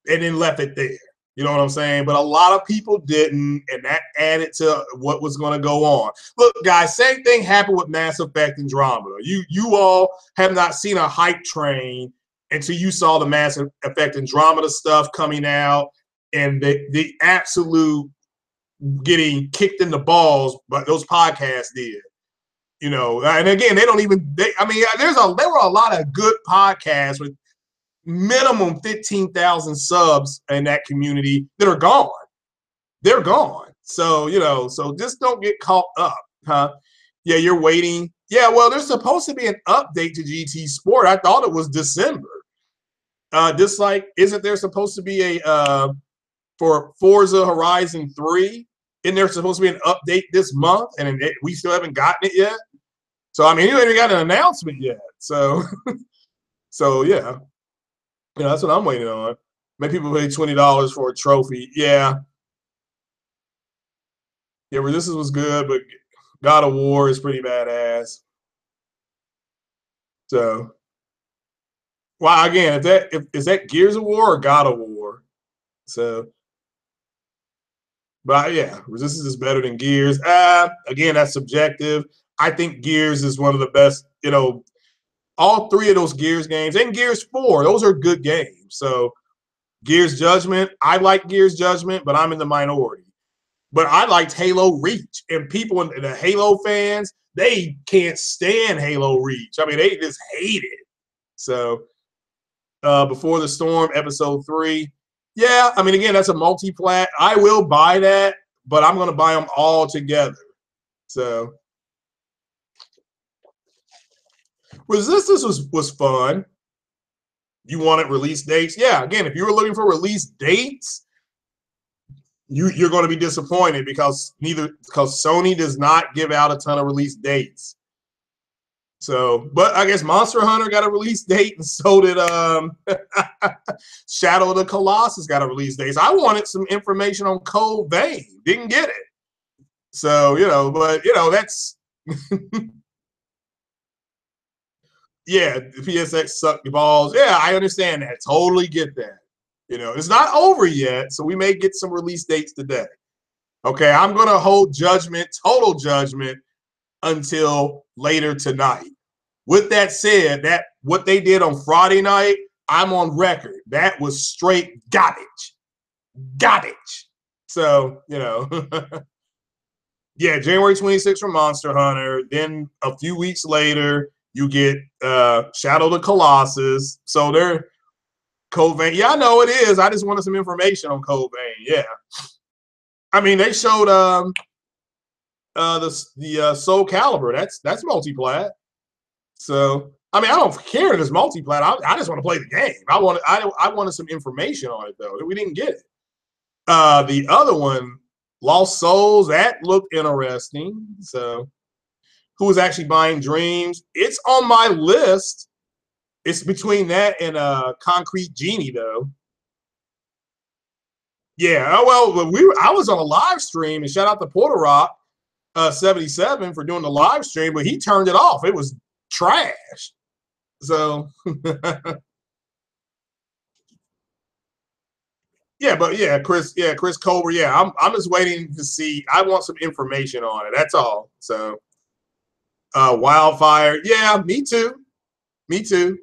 and then left it there. You know what I'm saying? But a lot of people didn't, and that added to what was going to go on. Look, guys, same thing happened with Mass Effect Andromeda. You all have not seen a hype train until you saw the Mass Effect Andromeda stuff coming out and the absolute getting kicked in the balls, but those podcasts did. You know, and again, they don't even. I mean, there were a lot of good podcasts with minimum 15,000 subs in that community that are gone. They're gone. So, you know, so just don't get caught up, huh? Yeah, you're waiting. Yeah, well, there's supposed to be an update to GT Sport. I thought it was December. Just like, isn't there supposed to be a for Forza Horizon 3? Isn't there supposed to be an update this month? And we still haven't gotten it yet. So, I mean, you haven't got an announcement yet. So, so yeah. You know, that's what I'm waiting on. Make people pay $20 for a trophy. Yeah. Yeah, Resistance was good, but God of War is pretty badass. So, well, again, is that Gears of War or God of War? So, but yeah, Resistance is better than Gears. Again, that's subjective. I think Gears is one of the best. You know, all three of those Gears games and Gears 4, those are good games. So, Gears Judgment, I like Gears Judgment, but I'm in the minority. But I liked Halo Reach, and people in the Halo fans, they can't stand Halo Reach. I mean, they just hate it. So, Before the Storm, episode 3. Yeah, I mean, again, that's a multi-plat. I will buy that, but I'm going to buy them all together. So, Resistance was fun. You wanted release dates? Yeah, again, if you were looking for release dates, you're going to be disappointed because Sony does not give out a ton of release dates. So, but I guess Monster Hunter got a release date, and so did Shadow of the Colossus got a release date. So I wanted some information on Code Vein, didn't get it. So, you know, but you know, that's yeah, the PSX sucked the balls. Yeah, I understand that. Totally get that. You know, it's not over yet, so we may get some release dates today. Okay, I'm going to hold judgment, total judgment, until later tonight. With that said, that what they did on Friday night, I'm on record. That was straight garbage. Garbage. So, you know, yeah, January 26th for Monster Hunter. Then a few weeks later, you get Shadow of the Colossus. So they're Code Vein. Yeah, I know it is. I just wanted some information on Code Vein. Yeah. I mean, they showed the Soul Calibur. That's multi-plat. So I mean, I don't care if it's multi-plat. I just want to play the game. I wanted some information on it though. We didn't get it. The other one, Lost Souls, that looked interesting. So who is actually buying Dreams. It's on my list. It's between that and Concrete Genie, though. Yeah, oh, well, I was on a live stream, and shout out to Porter Rock 77 for doing the live stream, but he turned it off. It was trash. So Chris Colbert. Yeah, I'm just waiting to see. I want some information on it. That's all. So Wildfire. Yeah, me too. Me too.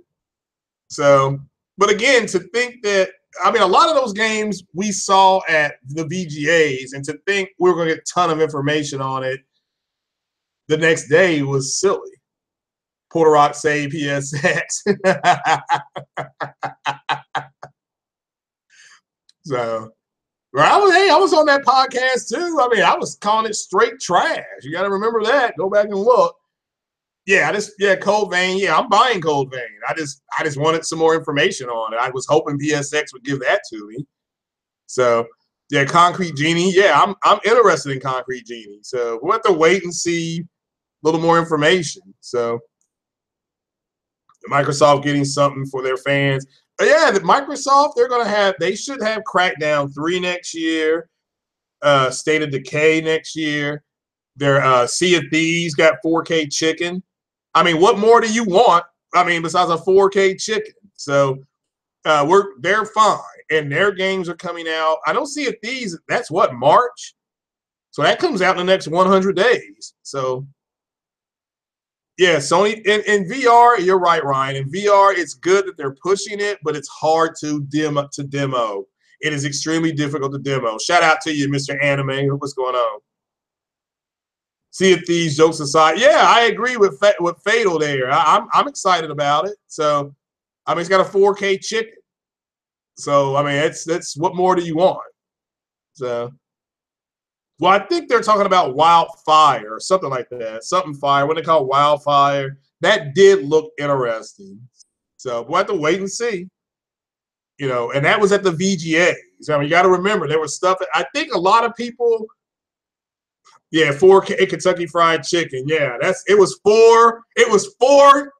So, but again, to think that, I mean, a lot of those games we saw at the VGAs, and to think we were going to get a ton of information on it the next day was silly. Porter Rock say PSX. So, I was on that podcast too. I mean, I was calling it straight trash. You got to remember that. Go back and look. Yeah, Cold Vein. Yeah, I'm buying Cold Vein. I just wanted some more information on it. I was hoping PSX would give that to me. So, yeah, Concrete Genie. Yeah, I'm interested in Concrete Genie. So we'll have to wait and see a little more information. So Microsoft getting something for their fans. But yeah, the Microsoft, they should have Crackdown 3 next year, State of Decay next year. Their Sea of Thieves got 4K chicken. I mean, what more do you want? I mean, besides a 4K chicken. So they're fine. And their games are coming out. I don't see Sea of Thieves. That's what, March? So that comes out in the next 100 days. So yeah, Sony in VR, you're right, Ryan. In VR, it's good that they're pushing it, but it's hard to demo. It is extremely difficult to demo. Shout out to you, Mr. Anime. What's going on? See if these jokes aside, yeah, I agree with Fatal there. I'm excited about it. So, I mean, it's got a 4K chicken. So, I mean, that's what more do you want? So, well, I think they're talking about Wildfire or something like that. Something Fire. What they call Wildfire. That did look interesting. So, we'll have to wait and see. You know, and that was at the VGAs. I mean, you got to remember there was stuff. I think a lot of people. Yeah, 4K Kentucky Fried Chicken. Yeah, it was 4K.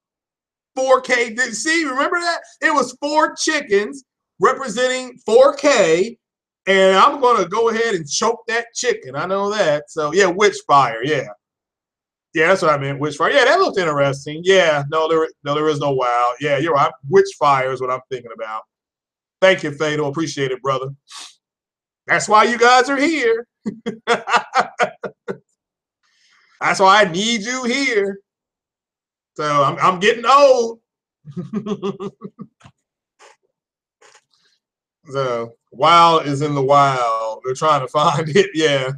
See, remember that? It was 4 chickens representing 4K, and I'm gonna go ahead and choke that chicken. I know that. So yeah, Witchfire. Yeah, that's what I meant. Witchfire. Yeah, that looked interesting. Yeah, no, there is no WoW. Yeah, you're right. Witchfire is what I'm thinking about. Thank you, Fatal. Appreciate it, brother. That's why you guys are here. That's why I need you here. So I'm getting old. So Wild is in the wild. They're trying to find it. Yeah.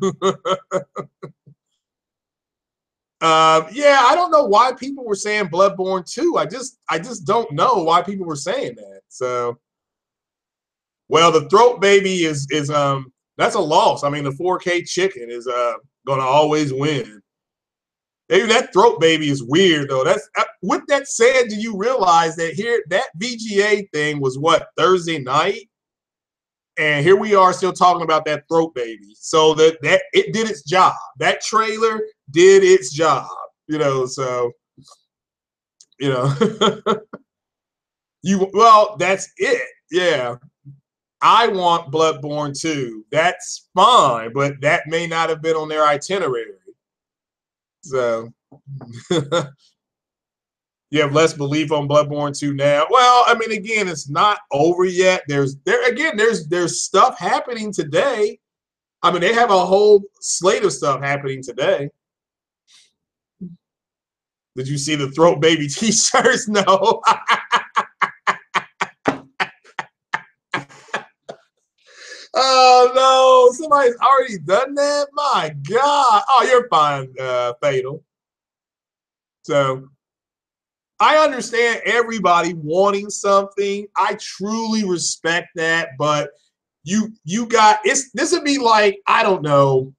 Yeah, I don't know why people were saying Bloodborne 2. I just don't know why people were saying that. So, well, the Throat Baby is that's a loss. I mean, the 4K chicken is gonna always win. Maybe that Throat Baby is weird though. That's with that said, do you realize that that VGA thing was what, Thursday night? And here we are still talking about that Throat Baby. So that it did its job. That trailer did its job. You know, so you know well, that's it. Yeah. I want Bloodborne 2. That's fine, but that may not have been on their itinerary. So you have less belief on Bloodborne 2 now. Well, I mean, again, it's not over yet. There's stuff happening today. I mean, they have a whole slate of stuff happening today. Did you see the Throat Baby t-shirts? No. Oh no, somebody's already done that. My God. Oh, you're fine, Fatal. So I understand everybody wanting something. I truly respect that, but this would be like, I don't know.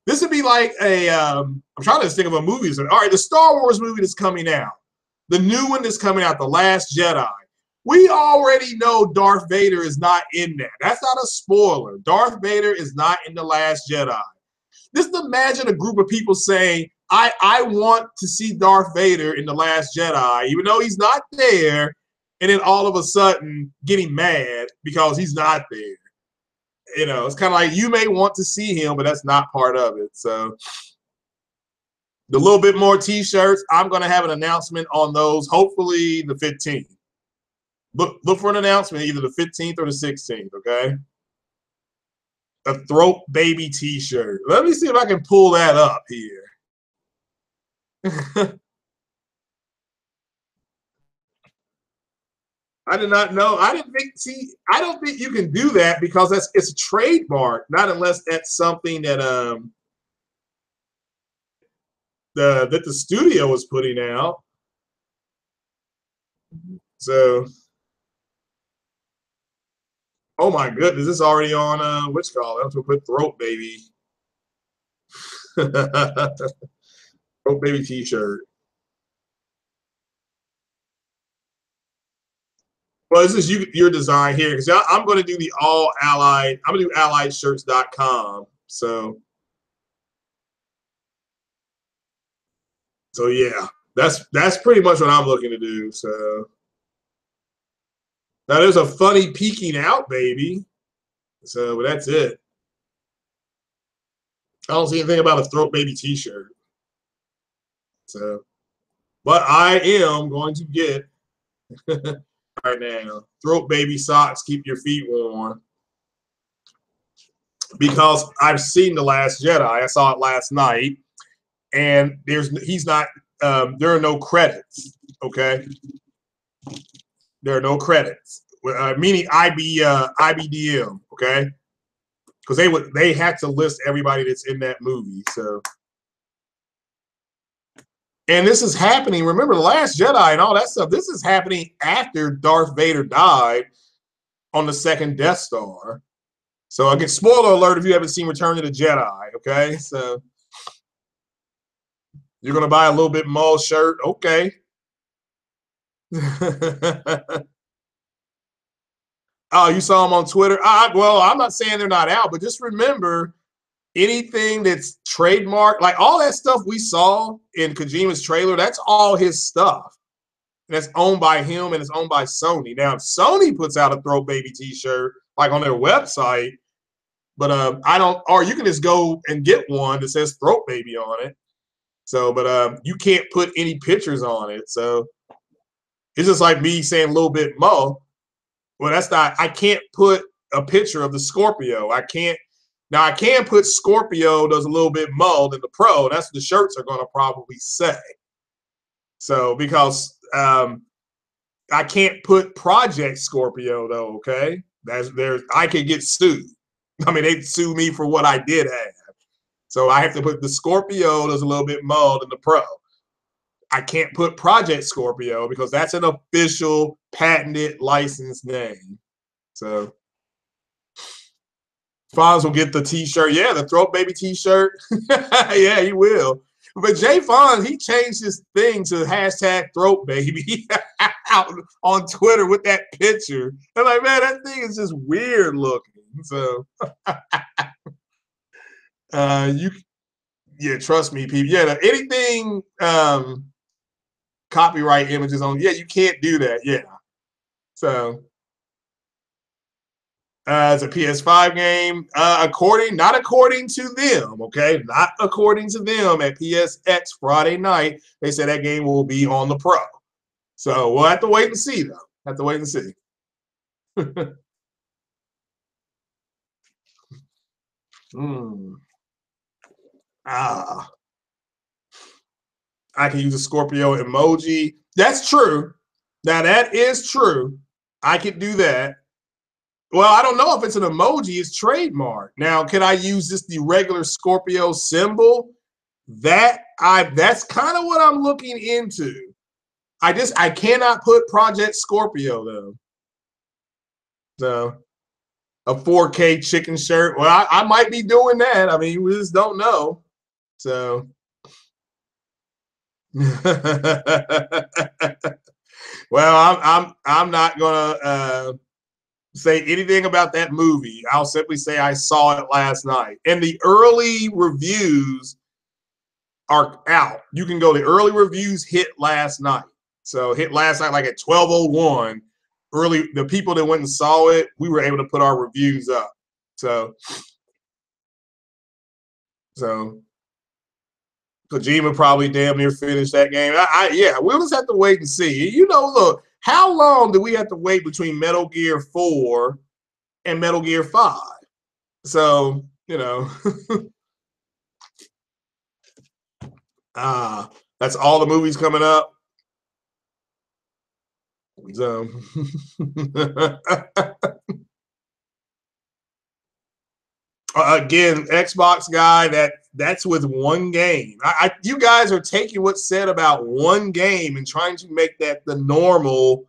This would be like I'm trying to think of a movie. All right, the Star Wars movie that's coming out. The new one that's coming out, The Last Jedi. We already know Darth Vader is not in there. That's not a spoiler. Darth Vader is not in The Last Jedi. Just imagine a group of people saying, I want to see Darth Vader in The Last Jedi, even though he's not there, and then all of a sudden getting mad because he's not there. You know, it's kind of like you may want to see him, but that's not part of it. So the little bit more T-shirts, I'm going to have an announcement on those, hopefully the 15th. Look for an announcement either the 15th or the 16th, okay? A Throat Baby T-shirt. Let me see if I can pull that up here. I did not know. I didn't think. See, I don't think you can do that because it's a trademark. Not unless that's something that the studio was putting out. So, oh my goodness, this is already on which call? I'm gonna put Throat Baby. Throat Baby T-shirt. Well, this is your design here because I'm going to do the all allied. I'm going to do alliedshirts.com. So yeah, that's pretty much what I'm looking to do. So now there's a funny peeking out baby. So but that's it. I don't see anything about a Throat Baby T-shirt. So, but I am going to get right now Throat Baby socks. Keep your feet warm. Because I've seen The Last Jedi. I saw it last night, and he's not. There are no credits. Okay, there are no credits. Meaning IBDM. Okay, because they had to list everybody that's in that movie. So, and this is happening. Remember The Last Jedi and all that stuff. This is happening after Darth Vader died on the second Death Star. So again, spoiler alert if you haven't seen Return of the Jedi. Okay, so you're gonna buy a little bit Maul shirt. Okay. Oh, you saw them on Twitter? Well, I'm not saying they're not out, but just remember anything that's trademarked, like all that stuff we saw in Kojima's trailer, that's all his stuff. And that's owned by him and it's owned by Sony. Now, if Sony puts out a Throat Baby T-shirt, like on their website, but I don't, or you can just go and get one that says Throat Baby on it. So, but you can't put any pictures on it. So it's just like me saying a little bit Mo. Well, that's not, I can't put a picture of the Scorpio. I can't, now I can put Scorpio does a little bit Mo than the Pro. That's what the shirts are going to probably say. So, because I can't put Project Scorpio though, okay? I could get sued. I mean, they'd sue me for what I did have. So I have to put the Scorpio does a little bit Mo than the Pro. I can't put Project Scorpio because that's an official patented licensed name. So Fonz will get the T-shirt. Yeah, the Throat Baby T-shirt. Yeah, he will. But Jay Fonz, he changed his thing to hashtag Throat Baby out on Twitter with that picture. I'm like, man, that thing is just weird looking. So yeah, trust me, people. Yeah, anything copyright images on, yeah, you can't do that. Yeah. So it's a PS5 game, not according to them, okay? Not according to them at PSX Friday night. They said that game will be on the Pro. So we'll have to wait and see, though. Have to wait and see. I can use a Scorpio emoji. That's true. Now, that is true. I could do that. Well, I don't know if it's an emoji. It's trademark. Now, can I use just the regular Scorpio symbol? That's kind of what I'm looking into. I cannot put Project Scorpio though. So a 4K chicken shirt. Well, I might be doing that. I mean, we just don't know. So well, I'm not gonna say anything about that movie. I'll simply say I saw it last night. And the early reviews are out. You can go. The early reviews hit last night. So hit last night like at 12:01. Early, the people that went and saw it, we were able to put our reviews up. So Kojima probably damn near finished that game. Yeah, we'll just have to wait and see. You know, look, how long do we have to wait between Metal Gear 4 and Metal Gear 5? So, you know, that's all the movies coming up. So again, Xbox guy, that's with one game. You guys are taking what's said about one game and trying to make that the normal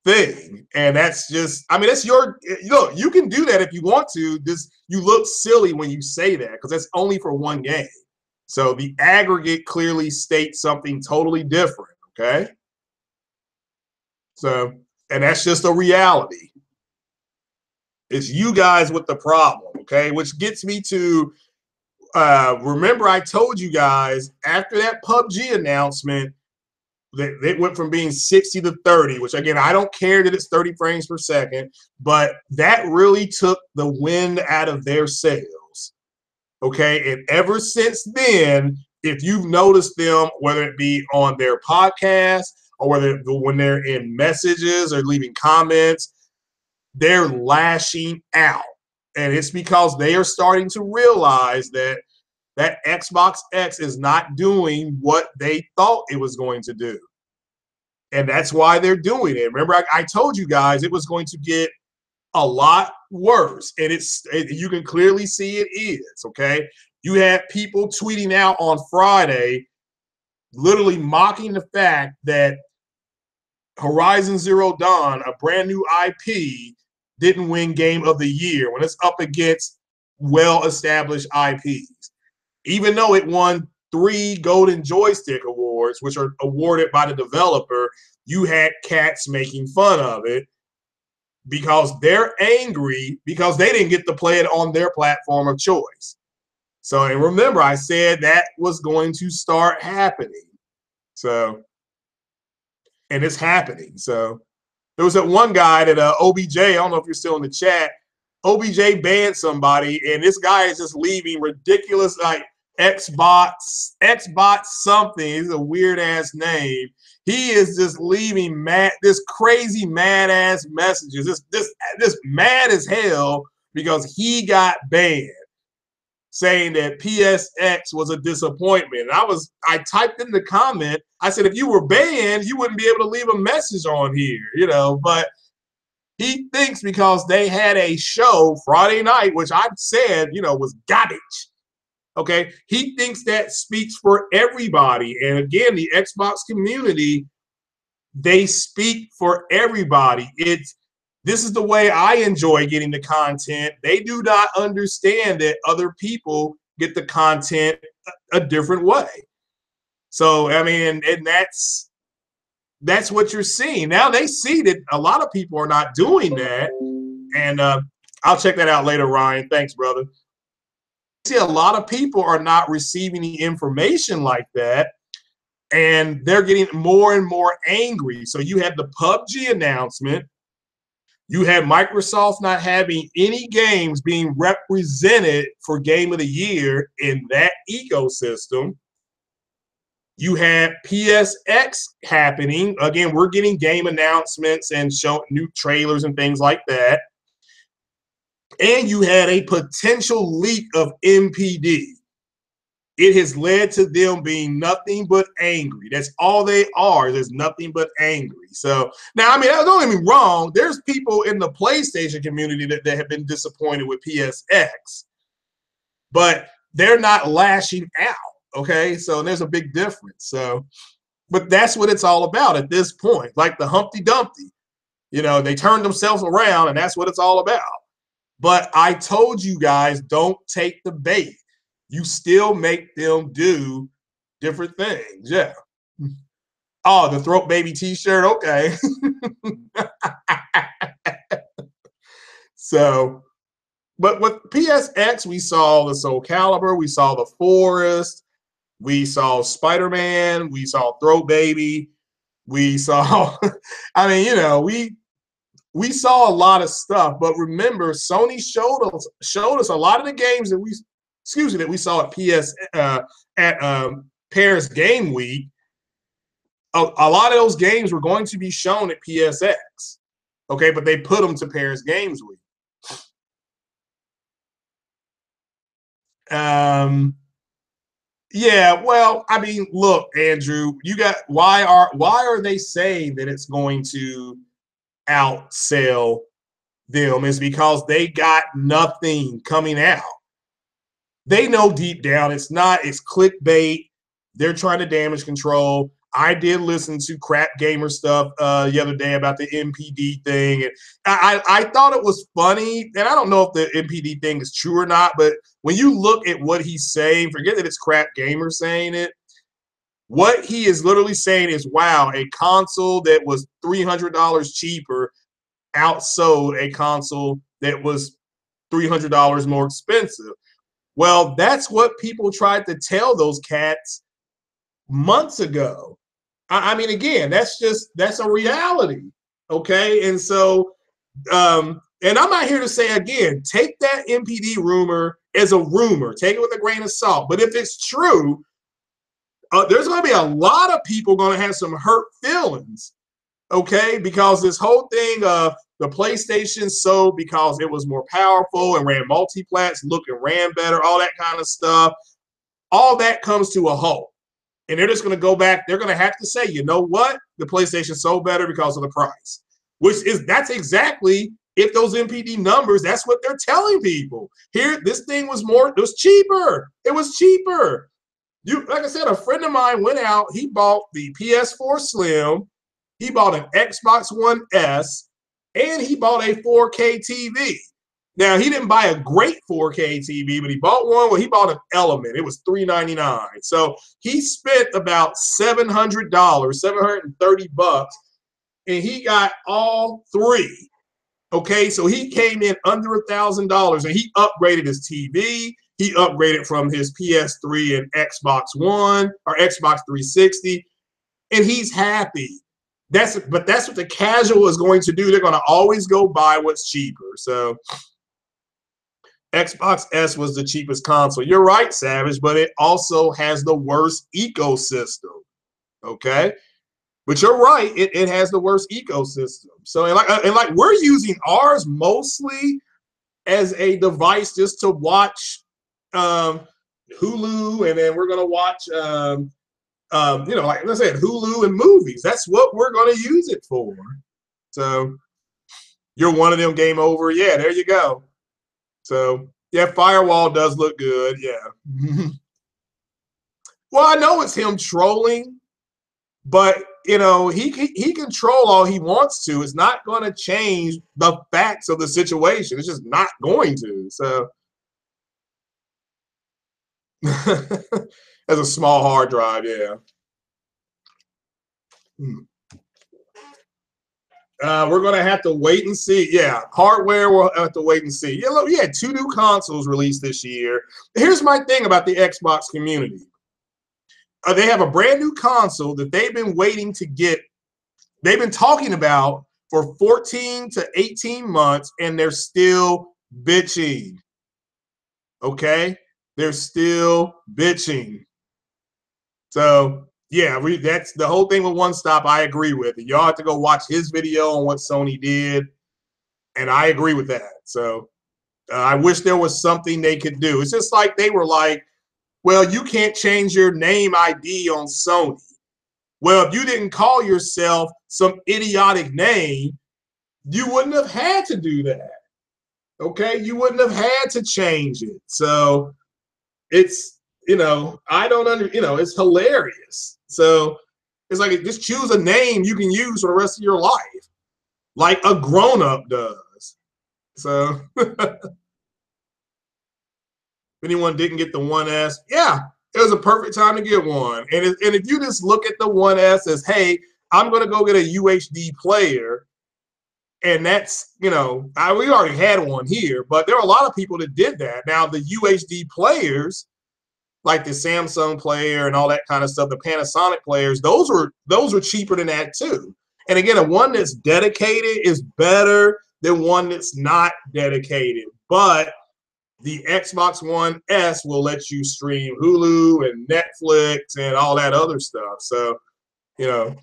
thing. And that's just, I mean, that's your look, you can do that if you want to. You look silly when you say that because that's only for one game. So the aggregate clearly states something totally different. Okay. So, and that's just a reality. It's you guys with the problem, okay? Which gets me to remember I told you guys after that PUBG announcement that it went from being 60 to 30, which again, I don't care that it's 30 frames per second, but that really took the wind out of their sails, okay? And ever since then, if you've noticed them, whether it be on their podcast or whether when they're in messages or leaving comments, they're lashing out. And it's because they are starting to realize that that Xbox X is not doing what they thought it was going to do. And that's why they're doing it. Remember, I told you guys it was going to get a lot worse. And you can clearly see it is, okay? You had people tweeting out on Friday, literally mocking the fact that Horizon Zero Dawn, a brand new IP, didn't win Game of the Year when it's up against well-established IPs. Even though it won 3 Golden Joystick Awards, which are awarded by the developer, you had cats making fun of it because they're angry because they didn't get to play it on their platform of choice. So, and remember, I said that was going to start happening. So, and it's happening. So, there was that one guy that OBJ, I don't know if you're still in the chat, OBJ banned somebody, and this guy is just leaving ridiculous, like, Xbox something. It's a weird-ass name. He is just leaving this crazy mad-ass messages, this mad as hell because he got banned, saying that PSX was a disappointment. And I typed in the comment, I said, if you were banned, you wouldn't be able to leave a message on here, you know, but he thinks because they had a show Friday night, which I've said, you know, was garbage. Okay. He thinks that speaks for everybody. And again, the Xbox community, they speak for everybody. This is the way I enjoy getting the content. They do not understand that other people get the content a different way. So, I mean, and that's what you're seeing. Now they see that a lot of people are not doing that. And I'll check that out later, Ryan. Thanks, brother. See, a lot of people are not receiving the information like that. And they're getting more and more angry. So you had the PUBG announcement. You had Microsoft not having any games being represented for Game of the Year in that ecosystem. You had PSX happening. Again, we're getting game announcements and show new trailers and things like that. And you had a potential leak of MPD. It has led to them being nothing but angry. That's all they are. There's nothing but angry. So now, I mean, don't get me wrong. There's people in the PlayStation community that have been disappointed with PSX, but they're not lashing out. Okay, so there's a big difference. So, but that's what it's all about at this point. Like the Humpty Dumpty, you know, they turned themselves around, and that's what it's all about. But I told you guys, don't take the bait. You still make them do different things. Yeah. Oh, the Throat Baby t-shirt. Okay. So, but with PSX, we saw the Soul Calibur, we saw the Forest, We saw Spider-Man. We saw Throw Baby. We saw, I mean, you know, we saw a lot of stuff. But remember, Sony showed us a lot of the games that we saw at Paris Game Week. A lot of those games were going to be shown at PSX. Okay, but they put them to Paris Games Week. Yeah, well, I mean, look, Andrew, why are they saying that it's going to outsell them? Is because they got nothing coming out. They know deep down it's clickbait. They're trying to damage control. I did listen to Crap Gamer stuff the other day about the MPD thing, and I thought it was funny. And I don't know if the MPD thing is true or not, but when you look at what he's saying, forget that it's Crap Gamer saying it. What he is literally saying is, wow, a console that was $300 cheaper outsold a console that was $300 more expensive. Well, that's what people tried to tell those cats months ago. I mean, again, that's a reality. Okay. And so, and I'm not here to say, again, take that MPD rumor as a rumor, take it with a grain of salt. But if it's true, there's going to be a lot of people going to have some hurt feelings. Okay. Because this whole thing of the PlayStation sold because it was more powerful and ran multiplats, looked and ran better, all that kind of stuff. All that comes to a halt. And they're just going to go back. They're going to have to say, you know what? The PlayStation sold better because of the price. That's exactly, if those MPD numbers, that's what they're telling people. Here, this thing was cheaper. It was cheaper. Like I said, a friend of mine went out. He bought the PS4 Slim. He bought an Xbox One S. And he bought a 4K TV. Now, he didn't buy a great 4K TV, but he bought one. Well, he bought an Element. It was $399. So he spent about $700, $730, and he got all three. Okay, so he came in under $1,000, and he upgraded his TV. He upgraded from his PS3 and Xbox One or Xbox 360, and he's happy. That's what the casual is going to do. They're going to always go buy what's cheaper. So Xbox S was the cheapest console. You're right, Savage, but it also has the worst ecosystem. Okay, but you're right. It has the worst ecosystem. So and like we're using ours mostly as a device just to watch Hulu, and then we're gonna watch like I said, Hulu and movies. That's what we're gonna use it for. So you're one of them. Game over. Yeah, there you go. So, yeah, Firewall does look good. Yeah. Well, I know it's him trolling, but, you know, he can troll all he wants to. It's not going to change the facts of the situation. It's just not going to. So, as a small hard drive, yeah. We're going to have to wait and see. Yeah, hardware, we'll have to wait and see. Yeah, look, we had 2 new consoles released this year. Here's my thing about the Xbox community. They have a brand new console that they've been waiting to get. They've been talking about for 14 to 18 months, and they're still bitching. Okay? They're still bitching. So, yeah, that's the whole thing with One Stop. I agree with it. Y'all have to go watch his video on what Sony did, and I agree with that. So, I wish there was something they could do. It's just like they were like, well, you can't change your name ID on Sony. Well, if you didn't call yourself some idiotic name, you wouldn't have had to do that. Okay? You wouldn't have had to change it. So, it's, I don't it's hilarious. So it's like, just choose a name you can use for the rest of your life, like a grown-up does. So if anyone didn't get the 1S, yeah, it was a perfect time to get one. And if you just look at the 1S as, hey, I'm going to go get a UHD player, and that's, we already had one here, but there are a lot of people that did that. Now, the UHD players, like the Samsung player and all that kind of stuff, the Panasonic players, those were cheaper than that too. And again, a one that's dedicated is better than one that's not dedicated. But the Xbox One S will let you stream Hulu and Netflix and all that other stuff. So, you know,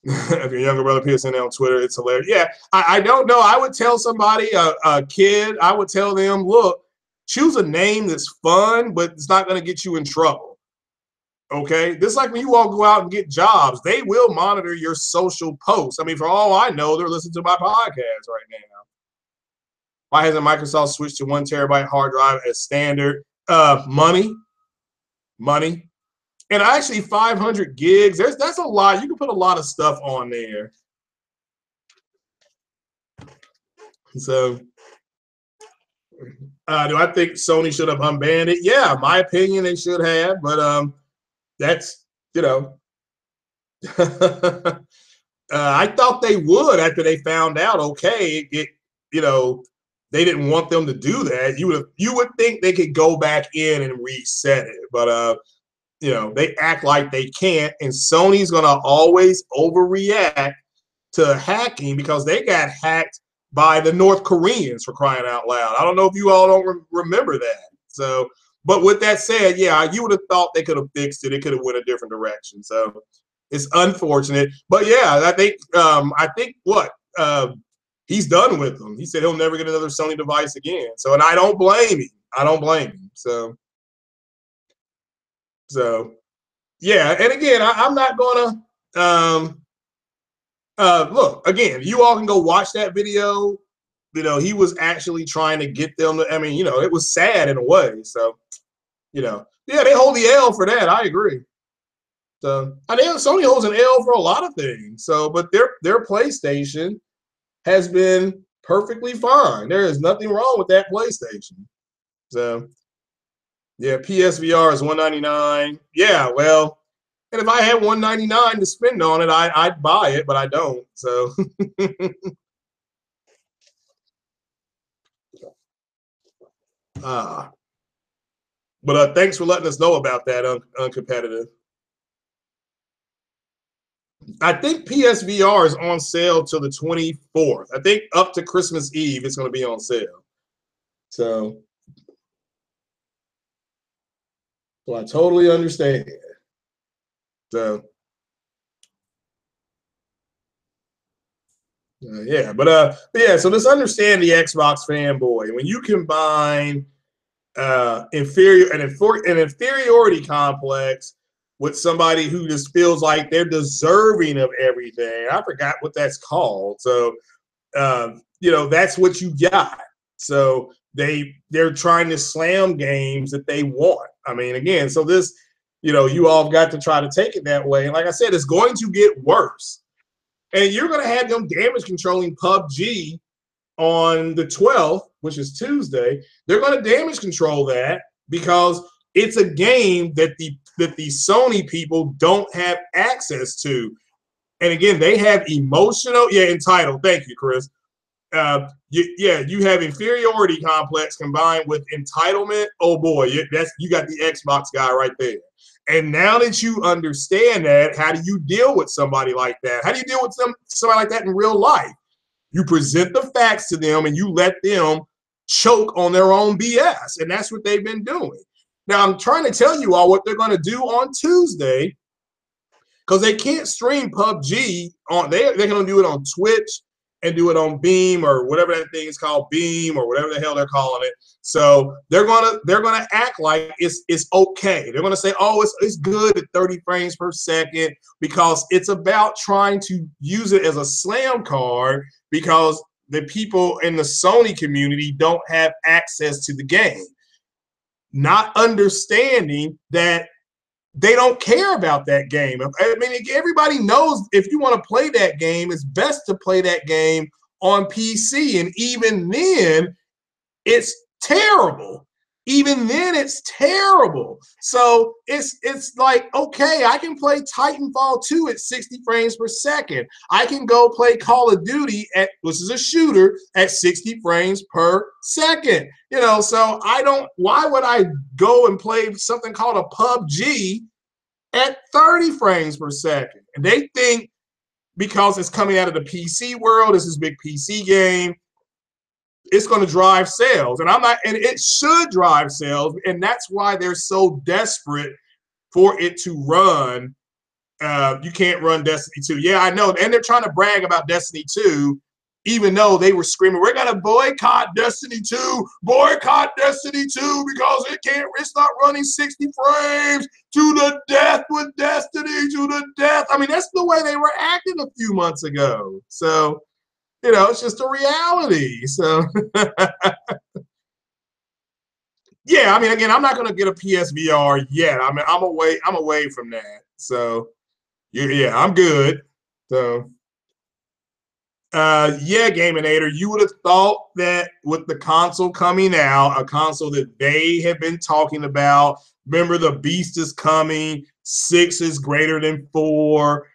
if your younger brother PSN on Twitter, it's hilarious. Yeah, I don't know. I would tell somebody, a kid, I would tell them, look, choose a name that's fun, but it's not going to get you in trouble. Okay? This is like when you all go out and get jobs. They will monitor your social posts. I mean, for all I know, they're listening to my podcast right now. Why hasn't Microsoft switched to 1 terabyte hard drive as standard? Money. And actually 500 gigs, that's a lot. You can put a lot of stuff on there. So do I think Sony should have unbanned it? Yeah, my opinion, they should have, but that's, you know, I thought they would after they found out, okay, you know, they didn't want them to do that. You would think they could go back in and reset it, but you know, they act like they can't, and Sony's gonna always overreact to hacking because they got hacked by the North Koreans, for crying out loud. I don't know if you all don't remember that. So, but with that said, yeah, you would have thought they could have fixed it. It could have went a different direction. So it's unfortunate, but yeah, I think what he's done with them. He said he'll never get another Sony device again. So, and I don't blame him. So yeah, and again, I'm not gonna look, again, you all can go watch that video. You know, he was actually trying to get them to, I mean, you know, it was sad in a way. So, you know, yeah, they hold the L for that. I agree. So, I mean, Sony holds an L for a lot of things. So, but their PlayStation has been perfectly fine. There is nothing wrong with that PlayStation. So, yeah, PSVR is $199. Yeah, well, and if I had $199 to spend on it, I'd buy it, but I don't. So, but thanks for letting us know about that, uncompetitive. I think PSVR is on sale till the 24th. I think up to Christmas Eve, it's going to be on sale. So I totally understand. So yeah, but yeah. So just understand the Xbox fanboy. When you combine an inferiority complex with somebody who just feels like they're deserving of everything. I forgot what that's called. So you know, that's what you got. So they're trying to slam games that they want. I mean, again, so this, you know, you all got to try to take it that way. And like I said, it's going to get worse. And you're going to have them damage controlling PUBG on the 12th, which is Tuesday. They're going to damage control that because it's a game that the Sony people don't have access to. And again, they have emotional, entitled. Thank you, Chris. You have inferiority complex combined with entitlement. Oh boy, you got the Xbox guy right there. And now that you understand that, how do you deal with somebody like that? How do you deal with somebody like that in real life? You present the facts to them and you let them choke on their own BS. And that's what they've been doing. Now, I'm trying to tell you all what they're going to do on Tuesday, because they can't stream PUBG on. They're going to do it on Twitch and do it on Beam or whatever that thing is called, Beam or whatever the hell they're calling it. So they're gonna act like it's okay. They're gonna say, oh, it's good at 30 frames per second, because it's about trying to use it as a slam card, because the people in the Sony community don't have access to the game, not understanding that they don't care about that game. I mean, everybody knows if you want to play that game, it's best to play that game on PC. And even then, it's terrible. even then it's terrible. So it's like, okay, I can play Titanfall 2 at 60 frames per second. I can go play Call of Duty at, which is a shooter, at 60 frames per second. You know, so why would I go and play something called a PUBG at 30 frames per second? And they think because it's coming out of the PC world, this is a big PC game, it's going to drive sales. And and it should drive sales. And that's why they're so desperate for it to run. You can't run Destiny 2. Yeah, I know. And they're trying to brag about Destiny 2, even though they were screaming, we're going to boycott Destiny 2, boycott Destiny 2 because it's not running 60 frames to the death with Destiny, to the death. I mean, that's the way they were acting a few months ago. So, you know, it's just a reality. So, yeah, I mean, again, I'm not going to get a PSVR yet. I mean, I'm away from that. So, yeah, I'm good. So, yeah, Gaminator, you would have thought that with the console coming out, a console that they have been talking about, remember the Beast is coming, 6 is greater than 4,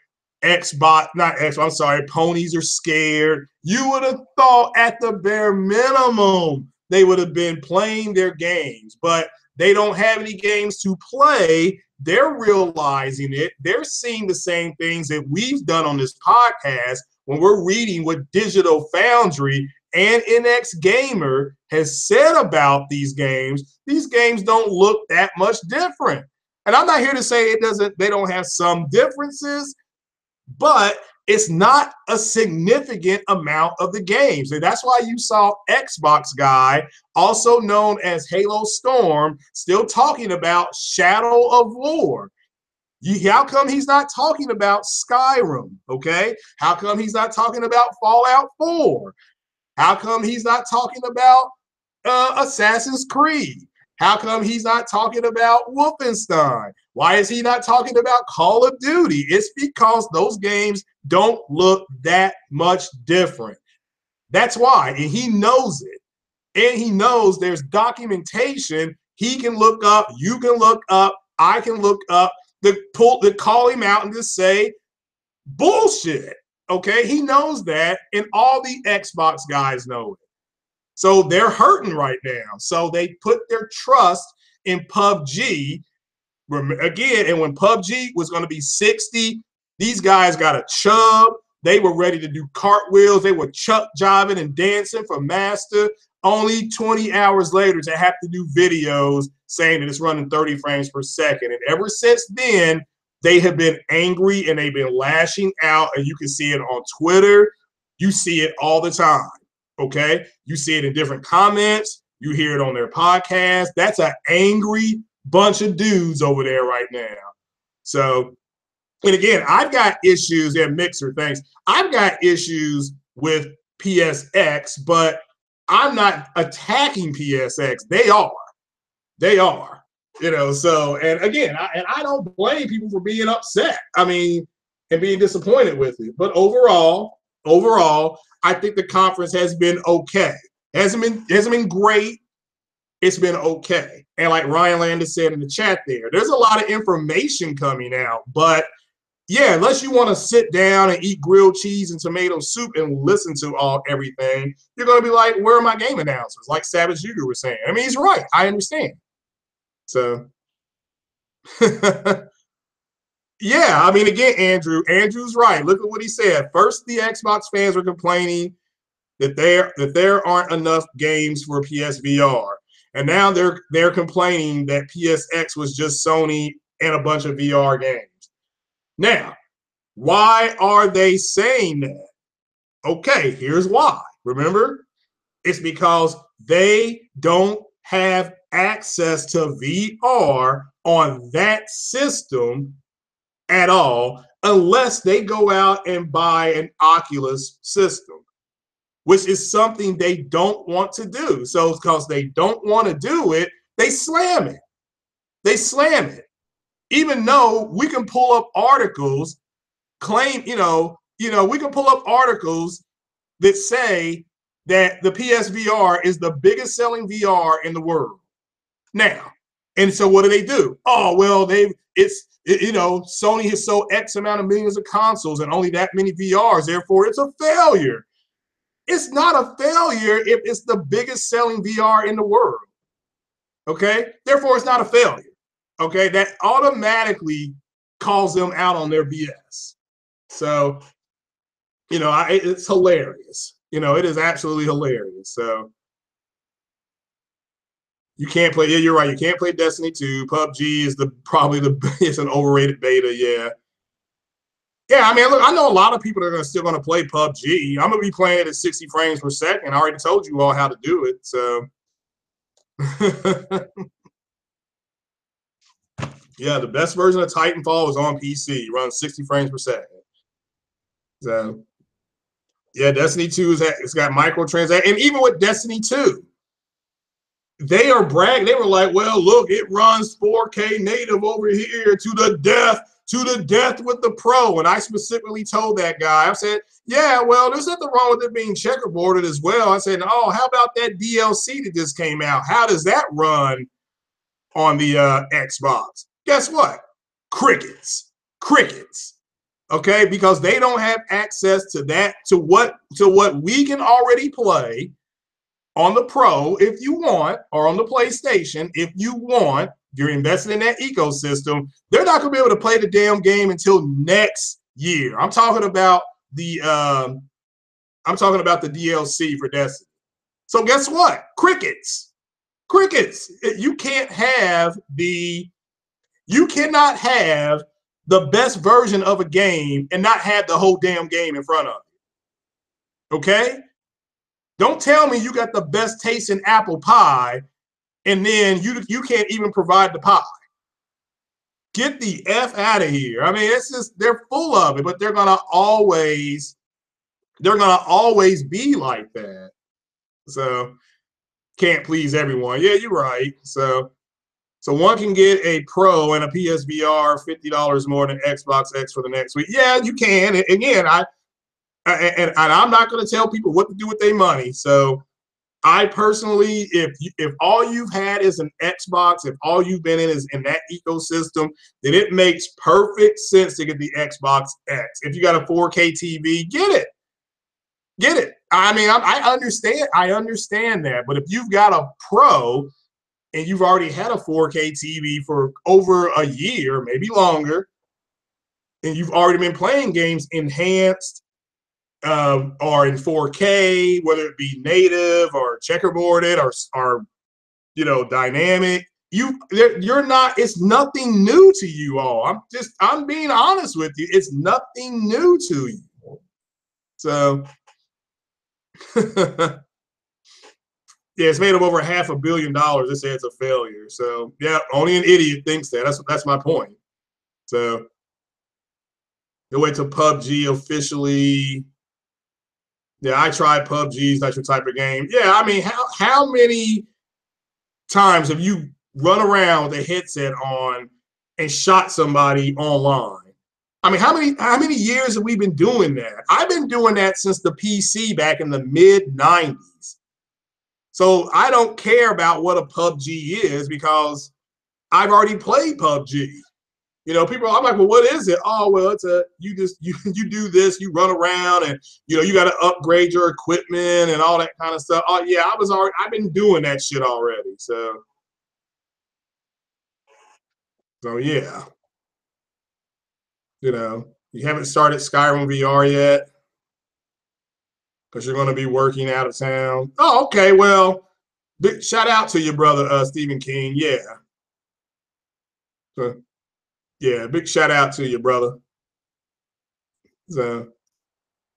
I'm sorry, ponies are scared. You would have thought at the bare minimum they would have been playing their games, but they don't have any games to play. They're realizing it. They're seeing the same things that we've done on this podcast when we're reading what Digital Foundry and NX Gamer has said about these games don't look that much different. And I'm not here to say they don't have some differences, but it's not a significant amount of the games. And that's why you saw Xbox guy, also known as Halo Storm, still talking about Shadow of War. How come he's not talking about Skyrim, okay? How come he's not talking about Fallout 4? How come he's not talking about Assassin's Creed? How come he's not talking about Wolfenstein? Why is he not talking about Call of Duty? It's because those games don't look that much different. That's why, and he knows it. And he knows there's documentation he can look up, you can look up, I can look up, to call him out and just say bullshit. Okay, he knows that, and all the Xbox guys know it. So they're hurting right now. So they put their trust in PUBG again. And when PUBG was going to be 60, these guys got a chub. They were ready to do cartwheels. They were chuck jiving and dancing for Master. Only 20 hours later to have to do videos saying that it's running 30 frames per second. And ever since then, they have been angry and they've been lashing out. And you can see it on Twitter. You see it all the time. Okay? You see it in different comments. You hear it on their podcast. That's an angry bunch of dudes over there right now. So, and again, I've got issues and Mixer things. I've got issues with PSX, but I'm not attacking PSX. They are. They are. You know, so, and again, I don't blame people for being upset. I mean, and being disappointed with it. But overall, I think the conference has been okay. Hasn't been great. It's been okay. And like Ryan Landis said in the chat there's a lot of information coming out, but yeah, unless you want to sit down and eat grilled cheese and tomato soup and listen to everything, you're going to be like, where are my game announcers? Like Savage Yuger was saying. I mean, he's right. I understand. So, yeah, I mean, again, Andrew's right. Look at what he said. First, the Xbox fans were complaining that there aren't enough games for PSVR. And now they're complaining that PSX was just Sony and a bunch of VR games. Now, why are they saying that? Okay, here's why. Remember, it's because they don't have access to VR on that system at all unless they go out and buy an Oculus system, which is something they don't want to do. So because they don't want to do it, they slam it. They slam it. Even though we can pull up articles, we can pull up articles that say that the PSVR is the biggest selling VR in the world. Now, and so what do? Oh, well, Sony has sold X amount of millions of consoles and only that many VRs, therefore it's a failure. It's not a failure if it's the biggest selling VR in the world. Okay, therefore it's not a failure. Okay, that automatically calls them out on their BS. So, it's hilarious. It is absolutely hilarious. So you can't play. Yeah, you're right. You can't play Destiny 2. PUBG is probably it's an overrated beta. Yeah. Yeah, I mean, look, I know a lot of people that are still going to play PUBG. I'm going to be playing it at 60 frames per second. I already told you all how to do it. So, yeah, the best version of Titanfall is on PC. Runs 60 frames per second. So, yeah, Destiny 2 it's got microtransactions. And even with Destiny 2, they are bragging. They were like, well, look, it runs 4K native over here to the death with the Pro. And I specifically told that guy, I said, yeah, well, there's nothing wrong with it being checkerboarded as well. I said, oh, how about that DLC that just came out? How does that run on the Xbox? Guess what? Crickets. Okay, because they don't have access to that, to what we can already play on the Pro if you want, or on the PlayStation if you want. You're investing in that ecosystem. They're not going to be able to play the damn game until next year. I'm talking about the DLC for Destiny. So guess what? Crickets. You cannot have the best version of a game and not have the whole damn game in front of you. Okay? Don't tell me you got the best taste in apple pie and then you can't even provide the pie. Get the F out of here. I mean, it's just, they're full of it, but they're gonna always be like that. So can't please everyone. Yeah, you're right. So one can get a Pro and a PSVR $50 more than Xbox X for the next week. Yeah, you can. And again, and I'm not going to tell people what to do with their money. So I personally, if all you've had is an Xbox, if all you've been in is in that ecosystem, then it makes perfect sense to get the Xbox X. If you got a 4K TV, get it. I mean, I understand that. But if you've got a Pro and you've already had a 4K TV for over a year, maybe longer, and you've already been playing games enhanced or in 4K, whether it be native or checkerboarded or dynamic, you're not. It's nothing new to you all. I'm being honest with you. It's nothing new to you. So. Yeah, it's made up over $500 million. They say it's a failure. So yeah, only an idiot thinks that. That's my point. So they went to PUBG officially. Yeah, I tried PUBG. That's your type of game. Yeah, I mean, how many times have you run around with a headset on and shot somebody online? I mean, how many years have we been doing that? I've been doing that since the PC back in the mid-90s. So I don't care about what a PUBG is because I've already played PUBG. People, I'm like, well, what is it? Oh, well, it's you do this, you run around and, you got to upgrade your equipment and all that kind of stuff. Oh, yeah, I've been doing that shit already. So yeah, you haven't started Skyrim VR yet because you're going to be working out of town. Oh, okay. Well, big shout out to your brother, Stephen King. Yeah. So, yeah, big shout out to you, brother. So,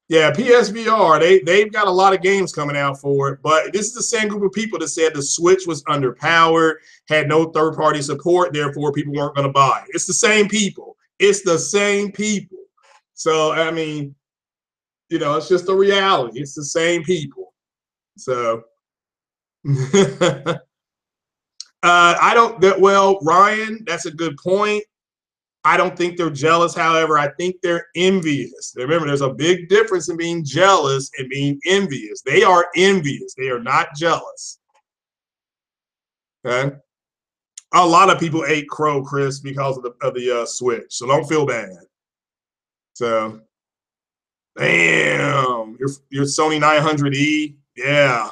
yeah, PSVR, they've got a lot of games coming out for it, but this is the same group of people that said the Switch was underpowered, had no third-party support, therefore people weren't going to buy it. It's the same people. So, I mean, it's just a reality. It's the same people. So, Ryan, that's a good point. I don't think they're jealous. However, I think they're envious. Remember, there's a big difference in being jealous and being envious. They are envious. They are not jealous. Okay. A lot of people ate crow, Chris, because of the Switch. So don't feel bad. So, damn, your Sony 900E, yeah,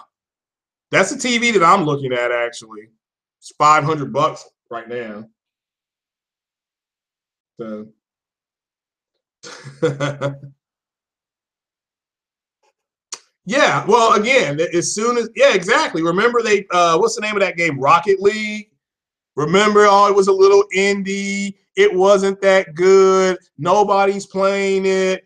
that's the TV that I'm looking at. Actually, it's $500 right now. So. Yeah, well, again, as soon as exactly. Remember what's the name of that game? Rocket League. Remember, it was a little indie. It wasn't that good. Nobody's playing it.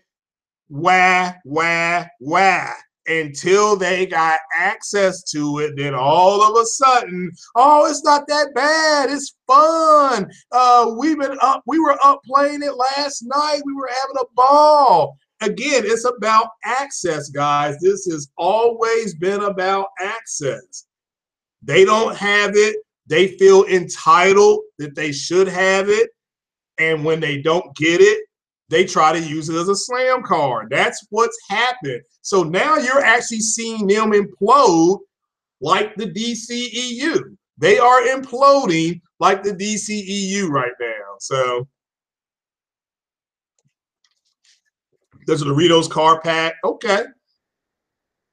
Wah, wah, wah. Until they got access to it, then all of a sudden, oh, it's not that bad. It's fun. We were up playing it last night. We were having a ball. Again, it's about access, guys. This has always been about access. They don't have it. They feel entitled that they should have it. And when they don't get it, they try to use it as a slam card. That's what's happened. So now you're actually seeing them implode like the DCEU. They are imploding like the DCEU right now. So there's a Doritos car pack. Okay.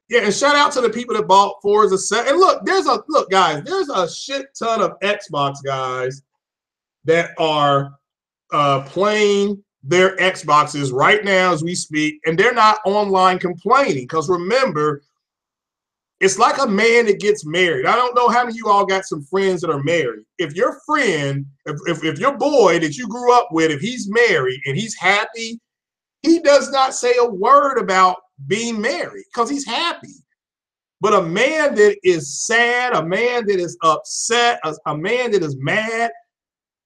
Yeah, and shout out to the people that bought Forza 7. And look, guys, there's a shit ton of Xbox guys that are playing their Xboxes right now as we speak, and they're not online complaining. Because remember, it's like a man that gets married. I don't know how many of you all got some friends that are married. If your friend, if your boy that you grew up with, if he's married and he's happy, he does not say a word about being married because he's happy. But a man that is sad, a man that is upset, a man that is mad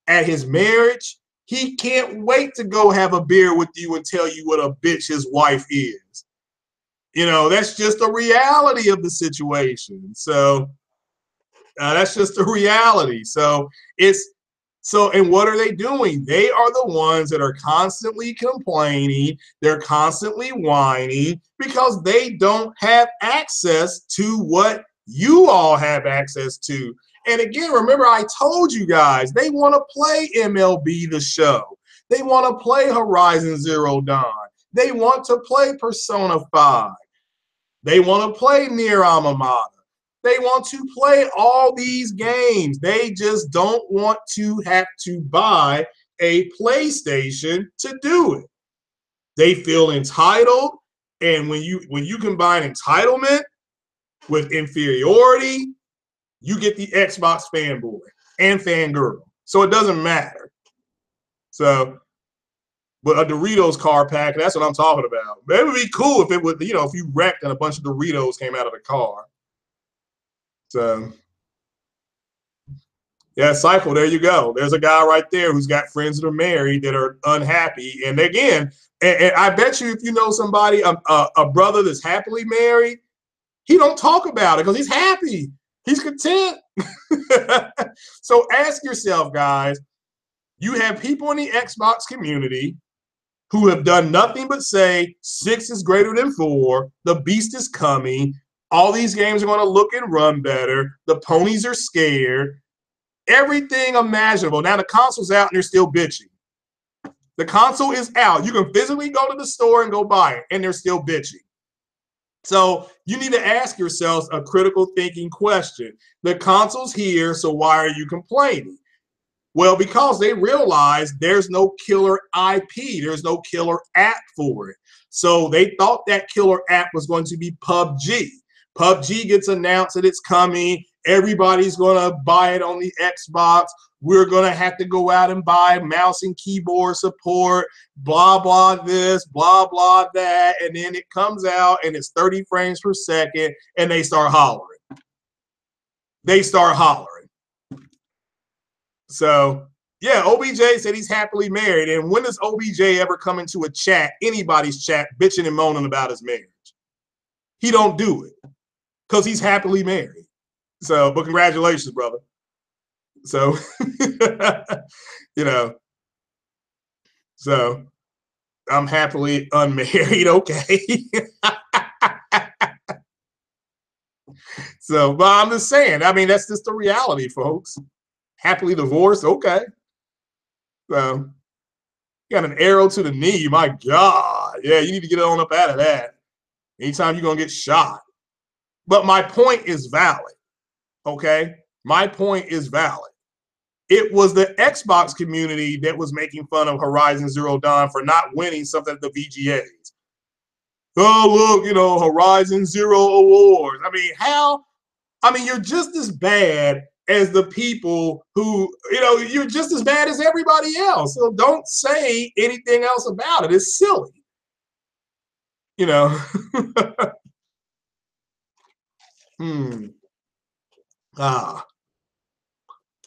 at his marriage, he can't wait to go have a beer with you and tell you what a bitch his wife is. You know, that's just a reality of the situation. So that's just a reality. And what are they doing? They are the ones that are constantly complaining. They're constantly whining because they don't have access to what you all have access to. And again, remember, I told you guys, they want to play MLB The Show. They want to play Horizon Zero Dawn. They want to play Persona 5. They want to play Nier Automata. They want to play all these games. They just don't want to have to buy a PlayStation to do it. They feel entitled, and when you combine entitlement with inferiority, you get the Xbox fanboy and fangirl. So it doesn't matter. So, but a Doritos car pack, that's what I'm talking about. It would be cool if it would, if you wrecked and a bunch of Doritos came out of the car. So, yeah, Cycle, there you go. There's a guy right there who's got friends that are married that are unhappy. And again, and I bet you if you know somebody, a brother that's happily married, he don't talk about it because he's happy. He's content. So ask yourself, guys, you have people in the Xbox community who have done nothing but say 6 is greater than 4, the beast is coming, all these games are going to look and run better, the ponies are scared, everything imaginable. Now the console's out and they're still bitching. The console is out. You can physically go to the store and go buy it, and they're still bitching. So you need to ask yourselves a critical thinking question. The console's here, so why are you complaining? Well, because they realize there's no killer IP. There's no killer app for it. So they thought that killer app was going to be PUBG. PUBG gets announced that it's coming. Everybody's going to buy it on the Xbox. We're going to have to go out and buy mouse and keyboard support, blah, blah, this, blah, blah, that. And then it comes out and it's 30 frames per second and they start hollering. They start hollering. So, yeah, OBJ said he's happily married. And when does OBJ ever come into a chat, anybody's chat, bitching and moaning about his marriage? He don't do it because he's happily married. So, but congratulations, brother. So, so I'm happily unmarried. Okay. So, but I'm just saying, I mean, that's just the reality, folks. happily divorced. Okay. So you got an arrow to the knee. My God. Yeah, you need to get on up out of that. Anytime you're going to get shot. But my point is valid. Okay. My point is valid. It was the Xbox community that was making fun of Horizon Zero Dawn for not winning something at the VGAs. Oh, look, Horizon Zero Awards. I mean, how? I mean, you're just as bad as the people who, you're just as bad as everybody else. So don't say anything else about it. It's silly. hmm. Ah.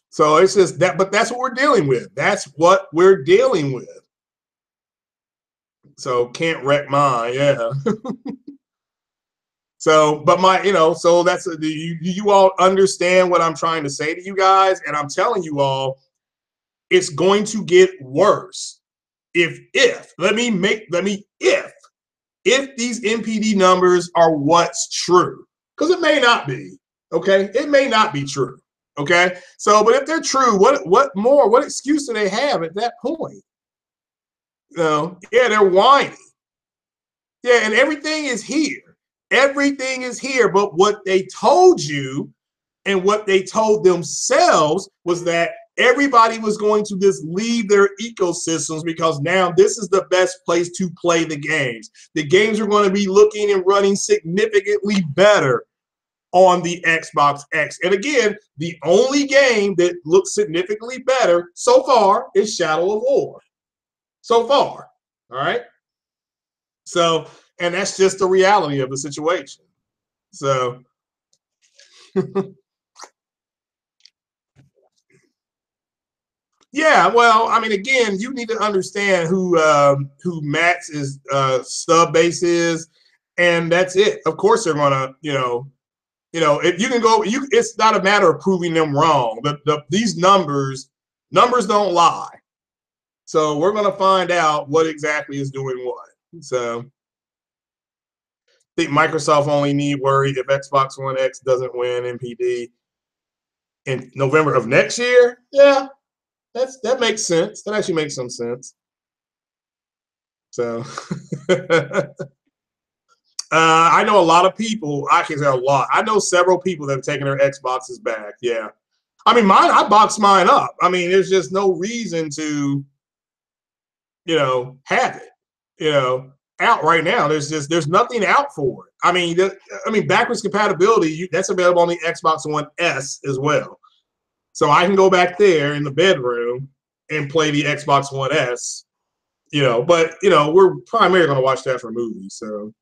So it's just that, but that's what we're dealing with. That's what we're dealing with. So can't wreck mine. Yeah. So, but so that's you all understand what I'm trying to say to you guys, and I'm telling you all, it's going to get worse if these NPD numbers are what's true, because it may not be. Okay, it may not be true. Okay, so but if they're true, what excuse do they have at that point? Yeah, they're whiny. Yeah, and everything is here. Everything is here. But what they told you and what they told themselves was that everybody was going to just leave their ecosystems because now this is the best place to play the games. The games are going to be looking and running significantly better on the Xbox X. And again, the only game that looks significantly better so far is Shadow of War. So far. All right. So, and that's just the reality of the situation. So, yeah, well, I mean, again, you need to understand who Matt's is sub base is, and that's it. Of course, they're gonna, if you can go, it's not a matter of proving them wrong. These numbers don't lie. So we're gonna find out what exactly is doing what. So I think Microsoft only need worry if Xbox One X doesn't win NPD in November of next year. Yeah, that makes sense. That actually makes some sense. So I know a lot of people. I can say a lot. I know several people that have taken their Xboxes back. Yeah, I mean, I boxed mine up. I mean, there's just no reason to, have it. Out right now. There's nothing out for it. I mean, backwards compatibility. That's available on the Xbox One S as well. So I can go back there in the bedroom and play the Xbox One S. But we're primarily going to watch that for movies. So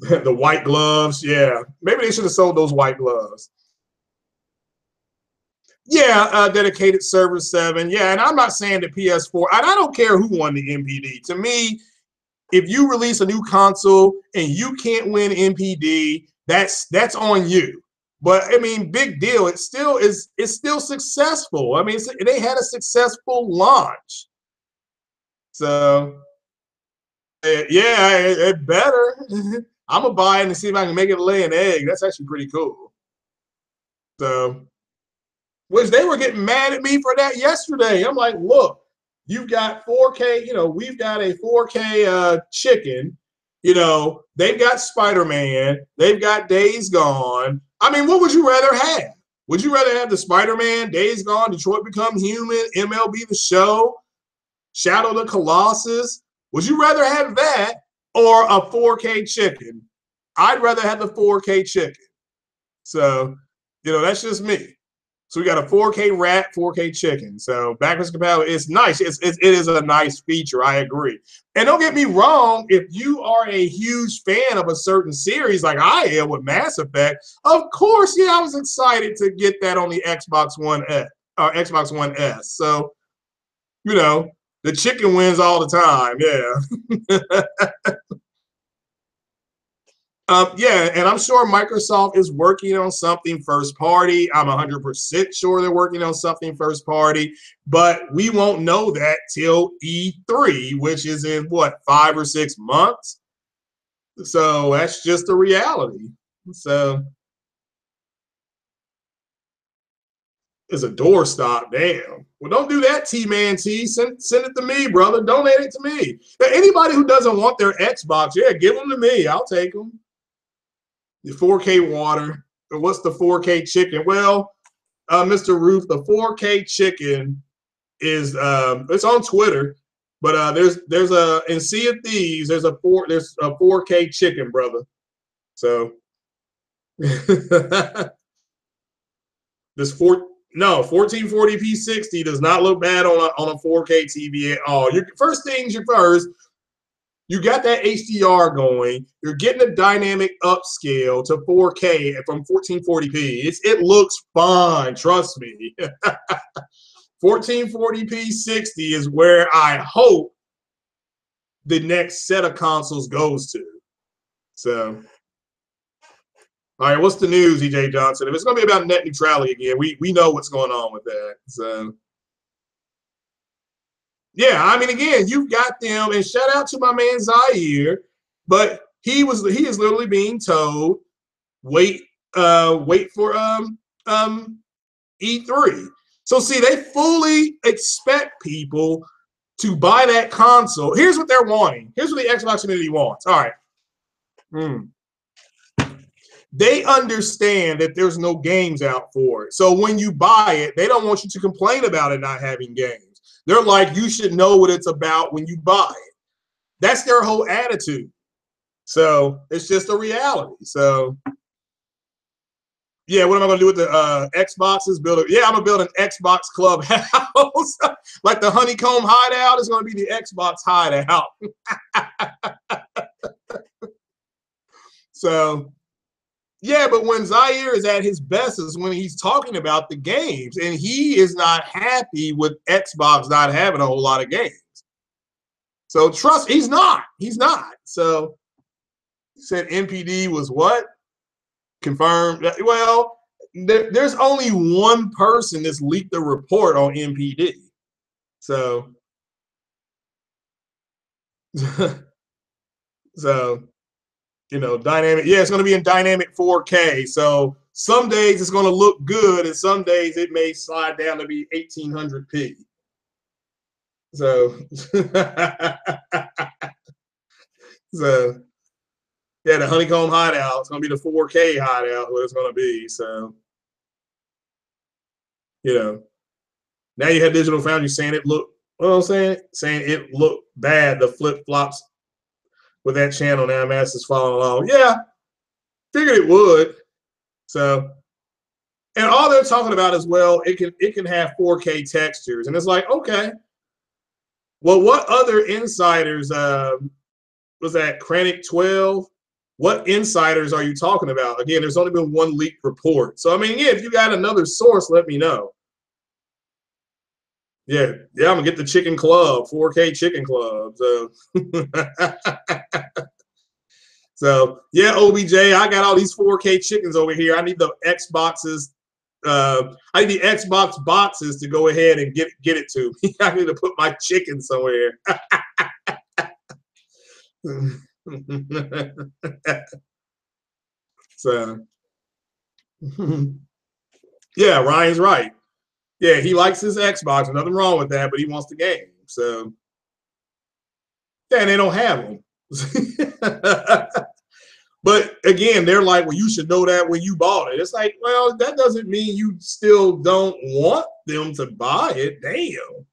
the white gloves, yeah, maybe they should have sold those white gloves. Yeah, dedicated server 7. Yeah, and I'm not saying that PS4. And I don't care who won the NPD. To me, if you release a new console and you can't win NPD, that's on you. But I mean, big deal. It's still successful. I mean, they had a successful launch. So yeah, it better. I'm gonna buy it and see if I can make it lay an egg. That's actually pretty cool. So, which they were getting mad at me for that yesterday. I'm like, look, you've got 4K. We've got a 4K chicken. They've got Spider-Man. They've got Days Gone. I mean, what would you rather have? Would you rather have the Spider-Man, Days Gone, Detroit Become Human, MLB The Show, Shadow the Colossus? Would you rather have that or a 4K chicken? I'd rather have the 4K chicken. So, that's just me. So we got a 4K rat, 4K chicken. So backwards compatibility, it's nice. It is a nice feature. I agree. And don't get me wrong, if you are a huge fan of a certain series like I am with Mass Effect, of course, yeah, I was excited to get that on the Xbox One X or Xbox One S. So, the chicken wins all the time. Yeah. Yeah, and I'm sure Microsoft is working on something first party. I'm 100% sure they're working on something first party, but we won't know that till E3, which is in 5 or 6 months. So that's just the reality. So It's a doorstop. Damn. Well, don't do that, T-Man T. Send it to me, brother. Donate it to me. Anybody who doesn't want their Xbox, yeah, give them to me. I'll take them. The 4K water. What's the 4K chicken? Well, Mr. Roof, the 4K chicken is it's on Twitter, but there's a in Sea of Thieves there's a 4K chicken, brother. So this 1440p 60 does not look bad on a 4K TV at all. First things first, you got that HDR going. You're getting a dynamic upscale to 4K from 1440p. It looks fine, trust me. 1440p 60 is where I hope the next set of consoles goes to. So, all right, what's the news, EJ Johnson? If it's going to be about net neutrality again, we know what's going on with that. So, yeah, I mean, again, you've got them, and shout out to my man Zaire, but he is literally being told, wait for E3. So see, they fully expect people to buy that console. Here's what they're wanting. Here's what the Xbox community wants. All right. They understand that there's no games out for it. So when you buy it, they don't want you to complain about it not having games. They're like, you should know what it's about when you buy it. That's their whole attitude. So it's just a reality. So yeah, what am I going to do with the Xboxes? I'm going to build an Xbox clubhouse. Like the honeycomb hideout is going to be the Xbox hideout. So, yeah, but when Zaire is at his best is when he's talking about the games. And he is not happy with Xbox not having a whole lot of games. So trust, he's not. He's not. So he said NPD was what? Confirmed. Well, there's only one person that's leaked the report on NPD. So, dynamic. Yeah, it's going to be in dynamic 4K. So some days it's going to look good, and some days it may slide down to be 1800p. So, yeah, the honeycomb hideout. It's going to be the 4K hideout. What it's going to be. So, now you have Digital Foundry saying it looked. What I'm saying it looked bad. The flip flops with that channel now, Master's following along. Yeah, figured it would. So, and all they're talking about as well, it can have 4K textures, and it's like, okay, well, what other insiders was that Kranich 12? What insiders are you talking about? Again, there's only been one leaked report. So I mean, yeah, if you got another source, let me know. Yeah, I'm gonna get the Chicken Club, 4K Chicken Club. So, so yeah, OBJ, I got all these 4K chickens over here. I need the Xboxes. I need the Xbox boxes to go ahead and get it to me. I need to put my chicken somewhere. So, yeah, Ryan's right. Yeah, he likes his Xbox. Nothing wrong with that, but he wants the game. So, yeah, and they don't have them. But again, they're like, well, you should know that when you bought it. It's like, well, that doesn't mean you still don't want them to buy it. Damn.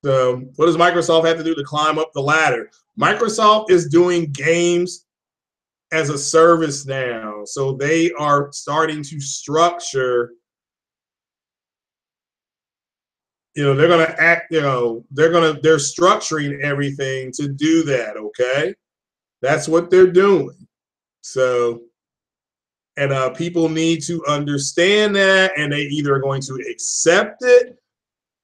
So what does Microsoft have to do to climb up the ladder? Microsoft is doing games as a service now. So they are starting to structure, they're going to act, they're structuring everything to do that, okay? That's what they're doing. So, and people need to understand that, and they either are going to accept it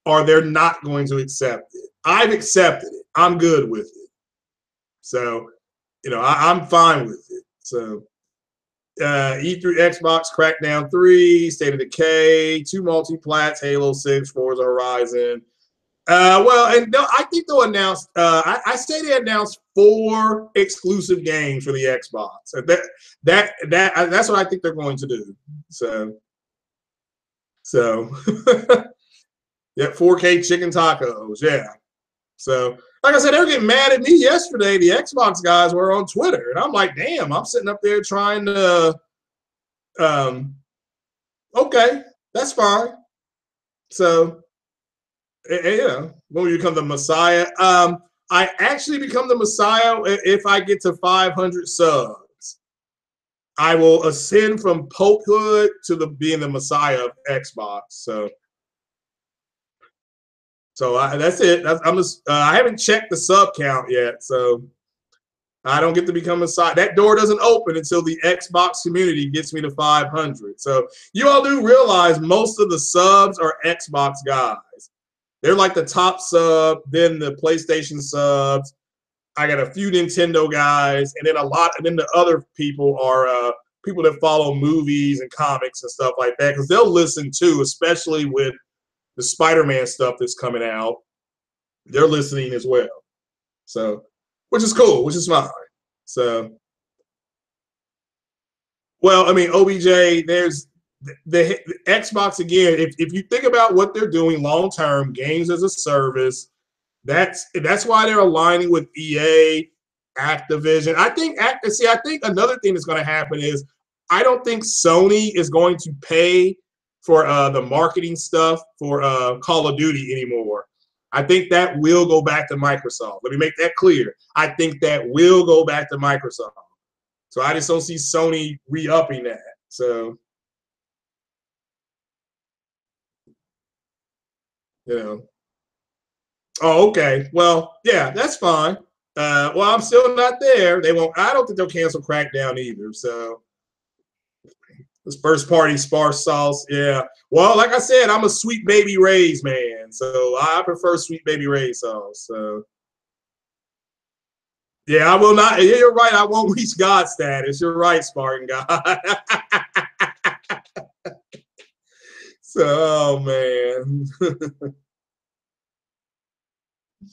or they're not going to accept it. I've accepted it. I'm good with it. So, I'm fine with it. So, E3 Xbox Crackdown 3, State of Decay, 2 multi-plats, Halo 6, Forza Horizon. Well, and I think they'll announce. I say they announced 4 exclusive games for the Xbox. That's what I think they're going to do. So So, yeah, 4K chicken tacos. Yeah. So, like I said, they were getting mad at me yesterday. The Xbox guys were on Twitter, and I'm like, damn, I'm sitting up there trying to, okay, that's fine. So, when you become the Messiah, I actually become the Messiah if I get to 500 subs. I will ascend from Popehood to being the Messiah of Xbox. So that's it. I haven't checked the sub count yet, so I don't get to become a side. That door doesn't open until the Xbox community gets me to 500. So you all do realize most of the subs are Xbox guys. They're like the top sub, then the PlayStation subs. I got a few Nintendo guys, and then the other people are people that follow movies and comics and stuff like that, because they'll listen too, especially with the Spider-Man stuff that's coming out. They're listening as well. So, which is cool, which is fine. So, well, I mean, OBJ, there's the Xbox again. If you think about what they're doing long term, games as a service, that's why they're aligning with EA, Activision. I think another thing that's going to happen is I don't think Sony is going to pay for the marketing stuff for Call of Duty anymore. I think that will go back to Microsoft. Let me make that clear. I think that will go back to Microsoft. So I just don't see Sony re-upping that. So, you know. Oh, okay. Well, yeah, that's fine. Well, I'm still not there. They won't. I don't think they'll cancel Crackdown either. So this first party sparse sauce, yeah. Well, like I said, I'm a Sweet Baby Ray's man, so I prefer Sweet Baby Ray's sauce. So yeah, I will not. Yeah, you're right. I won't reach God status. You're right, Spartan God. So, oh man.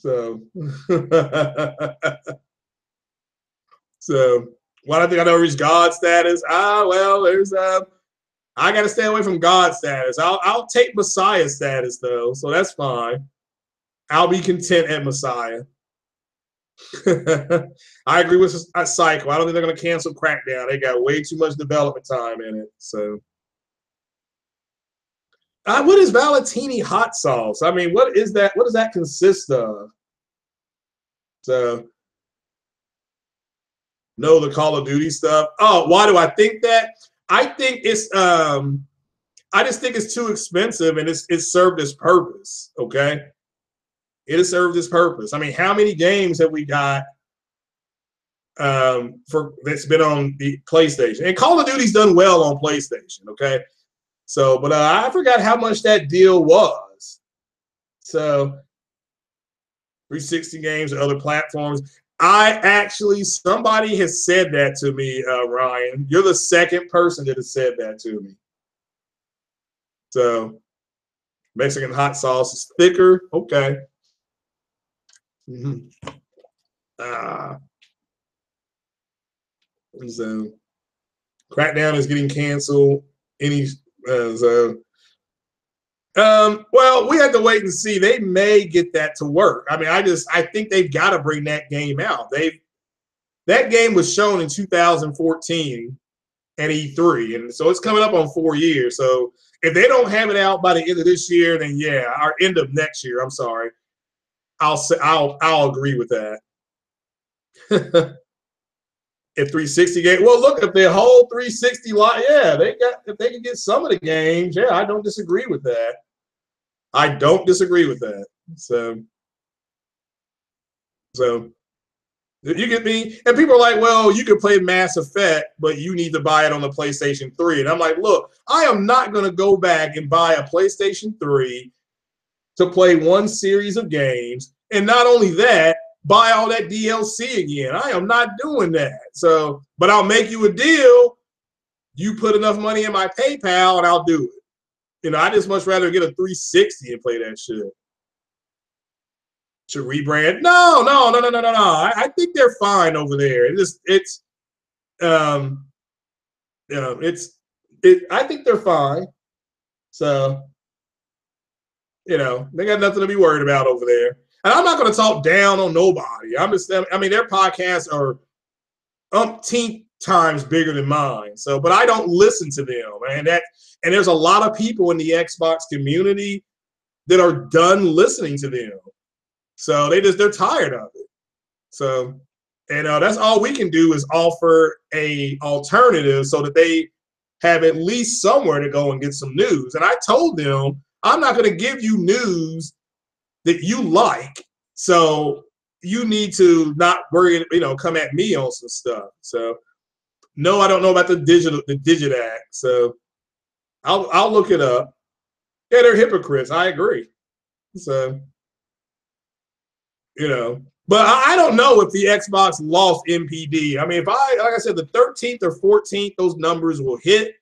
So, so why do I think I don't reach God status? Well, there's I got to stay away from God status. I'll take Messiah status though, so that's fine. I'll be content at Messiah. I agree with Cycle. I don't think they're going to cancel Crackdown. They got way too much development time in it. So, what is Valentini hot sauce? I mean, what is that? What does that consist of? So, no, the Call of Duty stuff. Oh, why do I think that? I think it's I just think it's too expensive, and it's served its purpose. Okay, it has served its purpose. I mean, how many games have we got for that's been on the PlayStation? And Call of Duty's done well on PlayStation. Okay, so but I forgot how much that deal was. So 360 games or other platforms. Somebody has said that to me, Ryan. You're the second person that has said that to me. So Mexican hot sauce is thicker. Okay. Mm-hmm. So Crackdown is getting canceled. Well, we have to wait and see. They may get that to work. I mean, I think they've got to bring that game out. That game was shown in 2014 at E3, and so it's coming up on 4 years. So if they don't have it out by the end of this year, then yeah, or end of next year. I'm sorry. I'll agree with that. If 360 game, well, look, if the whole 360 lot, yeah, if they can get some of the games, yeah, I don't disagree with that. I don't disagree with that. So you get me? And people are like, well, you can play Mass Effect, but you need to buy it on the PlayStation 3. And I'm like, look, I am not going to go back and buy a PlayStation 3 to play one series of games. And not only that, buy all that DLC again. I am not doing that. So, but I'll make you a deal. You put enough money in my PayPal and I'll do it. You know, I just much rather get a 360 and play that shit. To rebrand? No. I think they're fine over there. I think they're fine. So, they got nothing to be worried about over there. And I'm not going to talk down on nobody. I mean, their podcasts are umpteenth times bigger than mine. So, but I don't listen to them. And there's a lot of people in the Xbox community that are done listening to them. So they're tired of it. So, and that's all we can do is offer a alternative so that they have at least somewhere to go and get some news. And I told them, I'm not going to give you news that you like. So you need to not worry, come at me on some stuff. So no, I don't know about the Digit Act. So I'll look it up. Yeah, they're hypocrites. I agree. So, but I don't know if the Xbox lost MPD. I mean, like I said, the 13th or 14th, those numbers will hit.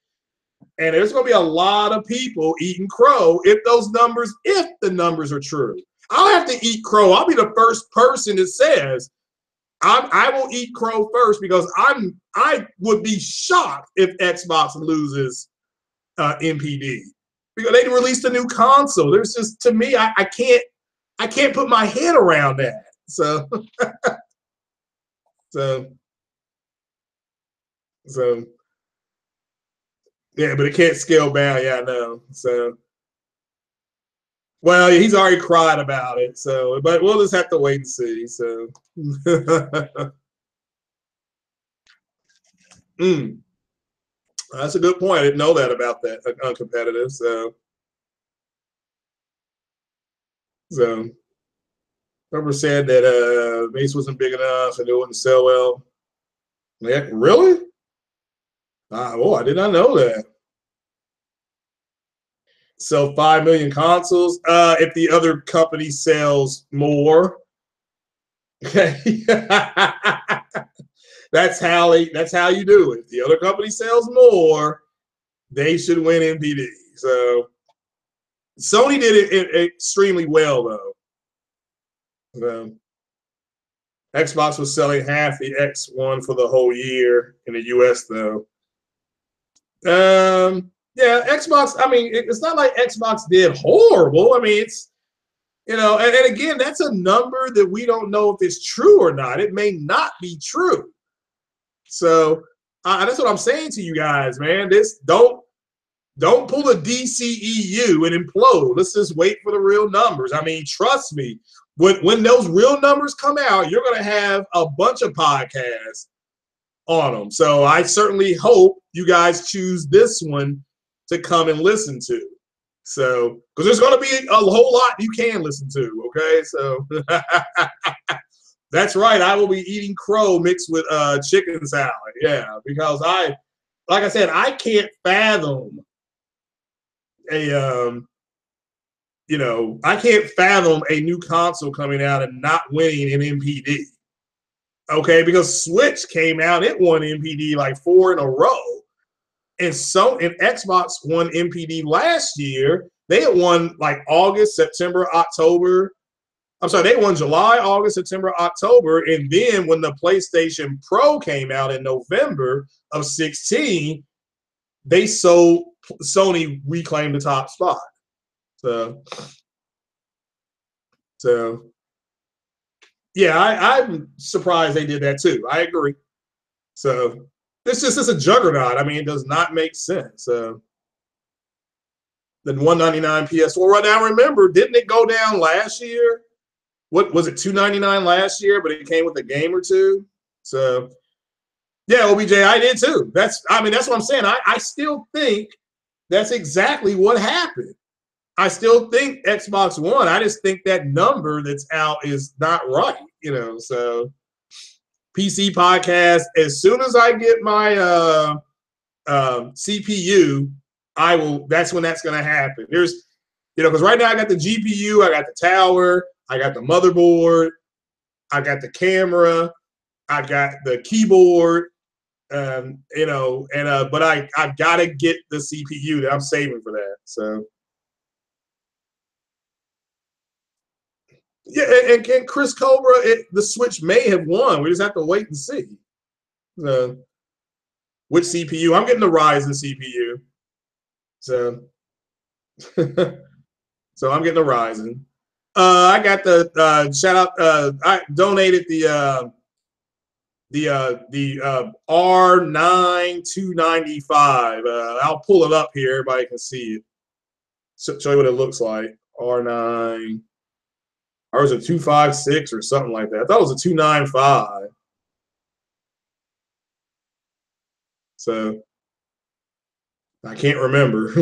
And there's going to be a lot of people eating crow if the numbers are true. I'll have to eat crow. I'll be the first person that says I will eat crow first because I would be shocked if Xbox loses MPD because they released a new console. There's just, to me, I can't put my head around that. So yeah, but it can't scale down. Yeah, I know. So. Well, he's already cried about it, so but we'll just have to wait and see. So, That's a good point. I didn't know that about that uncompetitive. So whoever said that Mace wasn't big enough and it wouldn't sell well. Yeah, really? I did not know that. Sell 5 million consoles. If the other company sells more. Okay. That's how you do it. If the other company sells more, they should win MPD. So Sony did it extremely well, though. Xbox was selling half the X1 for the whole year in the US, though. Yeah, Xbox. I mean, it's not like Xbox did horrible. I mean, it's and again, that's a number that we don't know if it's true or not. It may not be true. So that's what I'm saying to you guys, man. Don't pull a DCEU and implode. Let's just wait for the real numbers. I mean, trust me, when those real numbers come out, you're going to have a bunch of podcasts on them. So I certainly hope you guys choose this one to come and listen to. So, because there's going to be a whole lot you can listen to, okay? So that's right. I will be eating crow mixed with chicken salad. Yeah, because like I said, I can't fathom I can't fathom a new console coming out and not winning an MPD. Okay, because Switch came out, it won MPD like 4 in a row. And Xbox won MPD last year. They had won like August, September, October. I'm sorry, they won July, August, September, October. And then when the PlayStation Pro came out in November of 2016, Sony reclaimed the top spot. So yeah, I'm surprised they did that too. I agree. So it's a juggernaut. I mean, it does not make sense. The $199 PS4. Right now, remember, didn't it go down last year? What was it, $299 last year? But it came with a game or two. So yeah, OBJ, I did too. That's what I'm saying. I still think that's exactly what happened. I still think Xbox won. I just think that number that's out is not right. So PC podcast. As soon as I get my CPU, I will. That's when that's going to happen. There's, because right now I got the GPU, I got the tower, I got the motherboard, I got the camera, I got the keyboard, but I've got to get the CPU that I'm saving for that. So yeah, and Chris Cobra, the Switch may have won. We just have to wait and see. Which CPU? I'm getting the Ryzen CPU. So So I'm getting a Ryzen. I got the shout out. I donated the R9 295. I'll pull it up here. Everybody can see it. So, show you what it looks like. R9. Or was it 256 or something like that? I thought it was a 295. So I can't remember.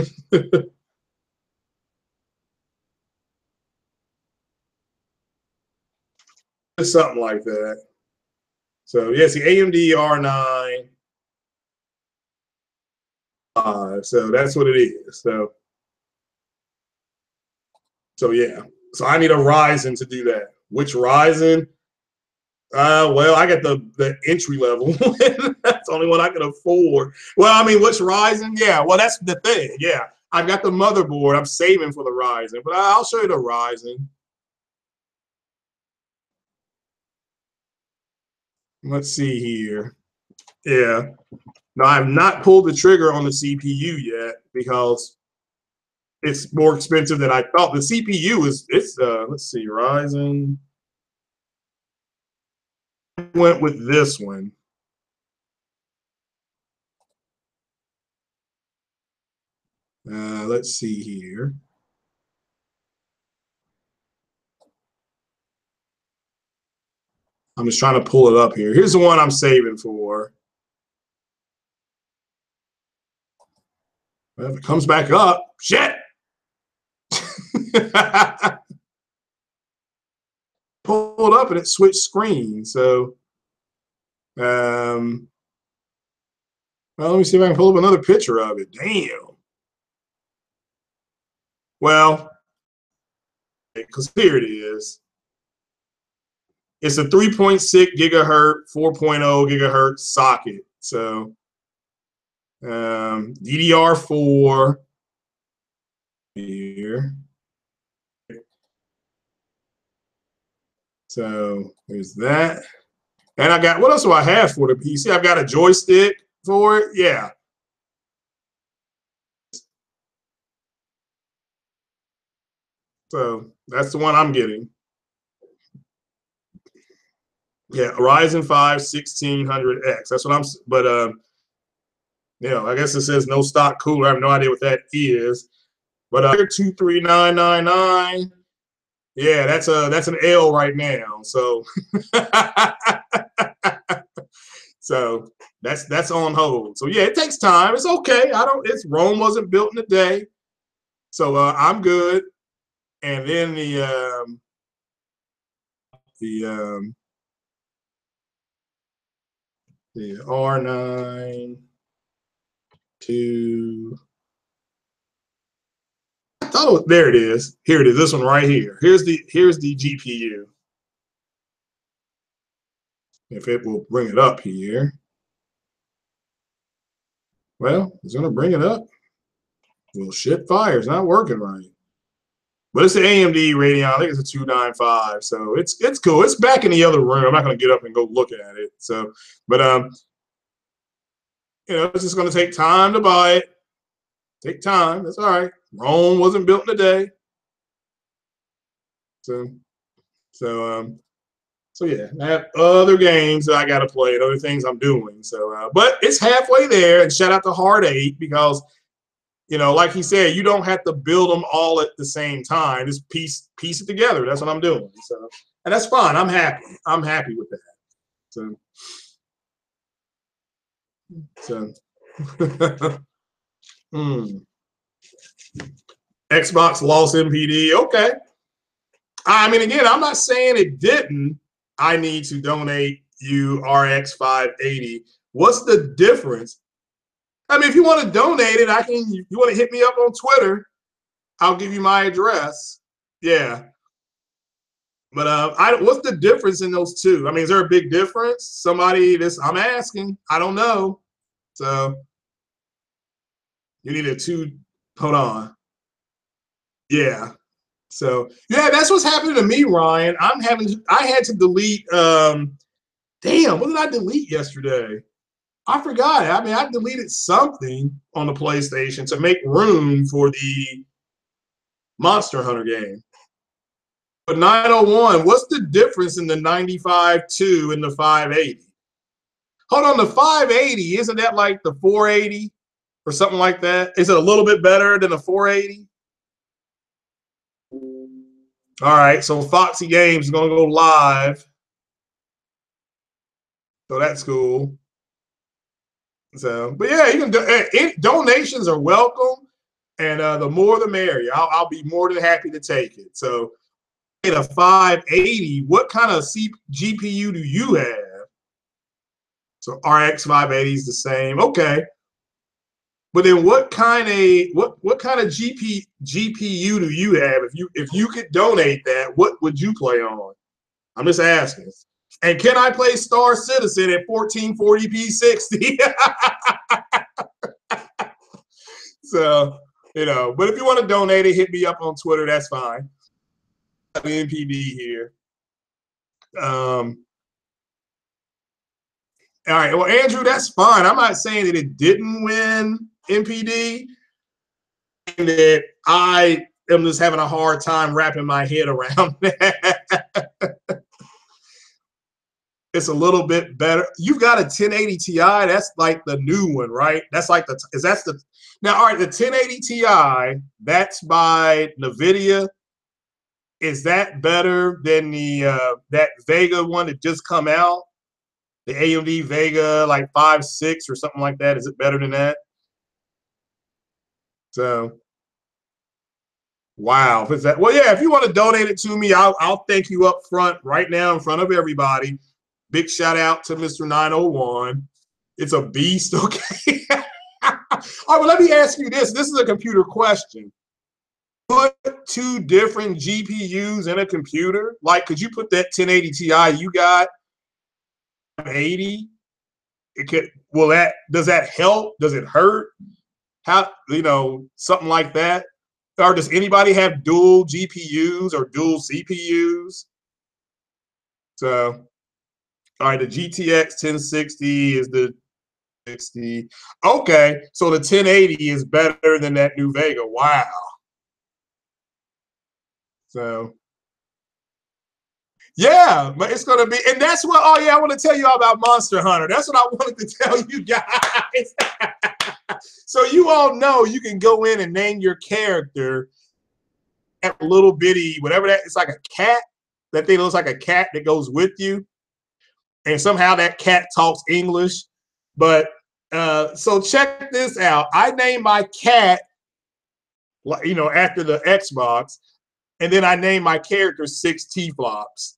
Something like that. So yes, the AMD R9. So that's what it is. So yeah. So I need a Ryzen to do that. Which Ryzen? Well, I got the entry level. That's the only one I can afford. Well, I mean, which Ryzen? Yeah. Well, that's the thing. Yeah, I've got the motherboard. I'm saving for the Ryzen, but I'll show you the Ryzen. Let's see here. Yeah. Now I've not pulled the trigger on the CPU yet because it's more expensive than I thought. The CPU is let's see, Ryzen. I went with this one. Let's see here. I'm just trying to pull it up here. Here's the one I'm saving for. Well, if it comes back up, shit. Pull it up and it switched screens. So, well, let me see if I can pull up another picture of it. Damn. Well, because here it is. It's a 3.6 gigahertz, 4.0 gigahertz socket. So, DDR4 here. So there's that. And I got, what else do I have for the PC? I've got a joystick for it. Yeah. So that's the one I'm getting. Yeah, Ryzen 5 1600X. That's what I'm, but, I guess it says no stock cooler. I have no idea what that is. But 23999. Yeah, that's an L right now. So so that's on hold. So yeah, it takes time. It's okay. It's Rome wasn't built in a day. So I'm good. And then the R9 to I thought it was, there it is. Here it is. This one right here. Here's the GPU. If it will bring it up here. Well, it's gonna bring it up. Well, shit, fire. It's not working right. But it's the AMD Radeon. I think it's a 295. So it's cool. It's back in the other room. I'm not gonna get up and go look at it. So, but it's just gonna take time to buy it. Take time. That's all right. Rome wasn't built in a day. So yeah, I have other games that I got to play and other things I'm doing. So, but it's halfway there. And shout out to Hard 8 because, like he said, you don't have to build them all at the same time. Just piece it together. That's what I'm doing. So, and that's fine. I'm happy. I'm happy with that. So Xbox lost MPD. Okay. I mean, again, I'm not saying it didn't. I need to donate you RX 580. What's the difference? I mean, if you want to donate it, you want to hit me up on Twitter, I'll give you my address. Yeah. But what's the difference in those two? I mean, is there a big difference? I'm asking. I don't know. So you need hold on. Yeah. So yeah, that's what's happening to me, Ryan. I had to delete damn, what did I delete yesterday? I forgot. I mean, I deleted something on the PlayStation to make room for the Monster Hunter game. But 901, what's the difference in the 95.2 and the 580? Hold on, the 580, isn't that like the 480 or something like that? Is it a little bit better than the 480? All right, so Foxy Games is going to go live. So that's cool. So, but yeah, you can donations are welcome, and the more the merrier. I'll be more than happy to take it. So, a 580, what kind of GPU do you have? So RX 580 is the same. Okay. But then what kind of GPU do you have? If you could donate that, what would you play on? I'm just asking. And can I play Star Citizen at 1440p 60? So, you know, but if you want to donate it, hit me up on Twitter. That's fine. The NPD here. All right. Well, Andrew, that's fine. I'm not saying that it didn't win NPD, and that I am just having a hard time wrapping my head around that. It's a little bit better. You've got a 1080 Ti. That's like the new one, right? That's like now. All right, the 1080 Ti. That's by NVIDIA. Is that better than the that Vega one that just come out? The AMD Vega, like 5.6 or something like that. Is it better than that? So, wow. Is that, well, yeah, if you want to donate it to me, I'll thank you up front right now in front of everybody. Big shout out to Mr. 901. It's a beast, okay? All right, well, let me ask you this. This is a computer question. Put two different GPUs in a computer? Like, could you put that 1080 Ti you got 80? It could. Does that help? Does it hurt? How, you know, something like that? Or does anybody have dual GPUs or dual CPUs? So, all right, the GTX 1060 is the 60. Okay, so the 1080 is better than that new Vega. Wow. So, yeah, but it's going to be, and that's what, oh yeah, I want to tell you all about Monster Hunter. That's what I wanted to tell you guys. So you all know you can go in and name your character that little bitty, whatever that, it's like a cat. That thing looks like a cat that goes with you. And somehow that cat talks English. But so check this out. I named my cat, you know, after the Xbox, and then I named my character 6 T-flops.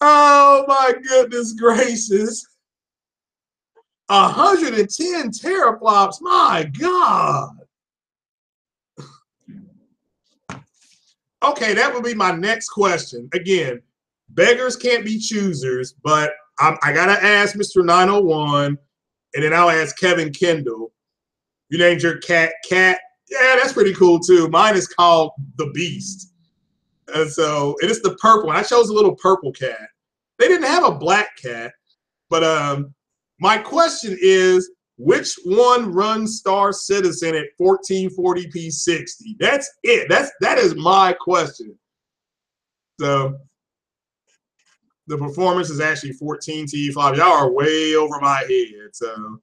Oh my goodness gracious. 110 teraflops. My God. Okay, that would be my next question. Again, beggars can't be choosers, but I got to ask Mr. 901, and then I'll ask Kevin Kendall. You named your cat Cat. Yeah, that's pretty cool too. Mine is called The Beast. And so it is the purple one. I chose a little purple cat. They didn't have a black cat, but my question is, which one runs Star Citizen at 1440p 60? That's it. That is my question. So the performance is actually 14 T5. Y'all are way over my head. So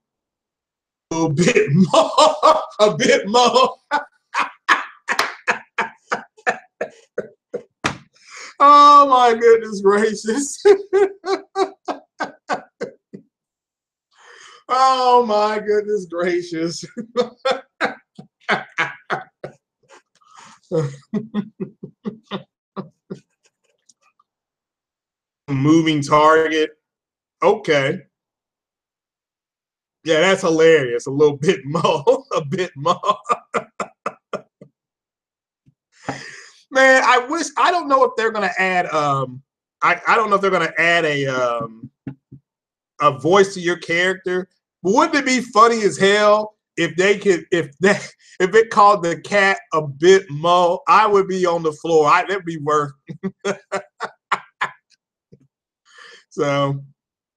a little bit more, a bit more. Oh my goodness gracious. Oh my goodness gracious. Moving target. Okay. Yeah, that's hilarious. A little bit more. A bit more. Man, I don't know if they're gonna add I don't know if they're gonna add a voice to your character. But wouldn't it be funny as hell if if it called the cat a bit mo? I would be on the floor. That'd be worth. So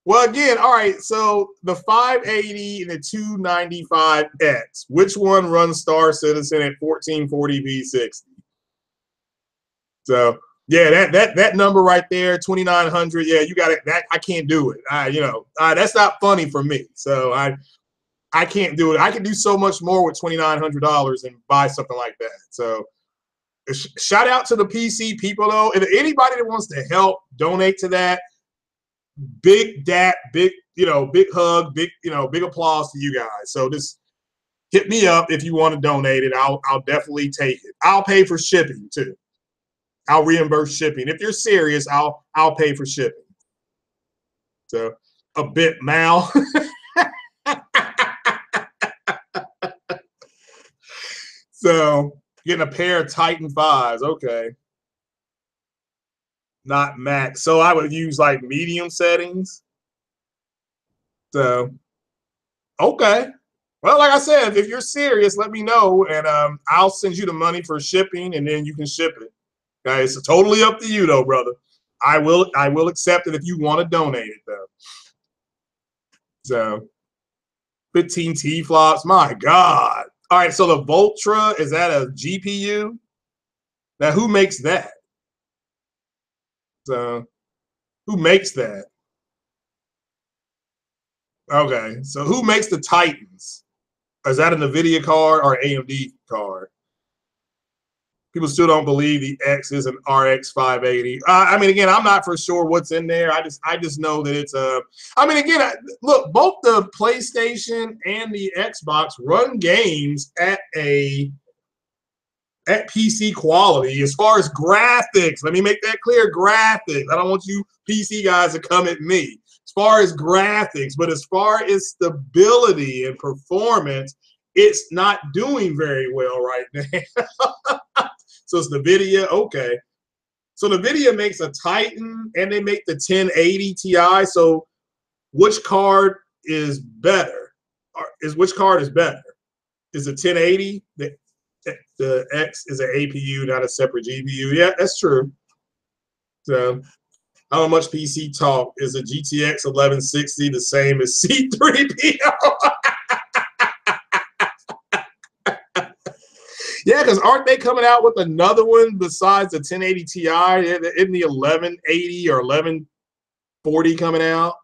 Well, again, all right. So the 580 and the 295X, which one runs Star Citizen at 1440 V60? So yeah, that number right there, 2900. Yeah, you got it. That I can't do it. That's not funny for me. So I can't do it. I can do so much more with $2,900 and buy something like that. So shout out to the PC people though. And anybody that wants to help donate to that, big big hug, big applause to you guys. So just hit me up if you want to donate it. I'll definitely take it. I'll pay for shipping too. I'll reimburse shipping. If you're serious, I'll pay for shipping. So a bit Mal. So getting a pair of Titan 5s. Okay. Not max. So I would use like medium settings. So okay. Well, like I said, if you're serious, let me know, and I'll send you the money for shipping, and then you can ship it. Okay, it's totally up to you, though, brother. I will accept it if you want to donate it, though. So, 15 T flops. My God. All right, so the Voltra, is that a GPU? Now, who makes that? So, who makes that? Okay, so who makes the Titans? Is that an NVIDIA card or AMD card? People still don't believe the X is an RX 580. I mean, again, I'm not for sure what's in there. I just know that it's a. I mean, again, look, both the PlayStation and the Xbox run games at PC quality as far as graphics. Let me make that clear. Graphics. I don't want you PC guys to come at me. As far as graphics, but as far as stability and performance, it's not doing very well right now. So it's NVIDIA. Okay. So NVIDIA makes a Titan and they make the 1080 Ti. So which card is better? Which card is better? Is the 1080? The X is an APU, not a separate GPU. Yeah, that's true. So how much PC talk? Is a GTX 1160 the same as C3PO? Yeah, because aren't they coming out with another one besides the 1080 Ti? Isn't the 1180 or 1140 coming out?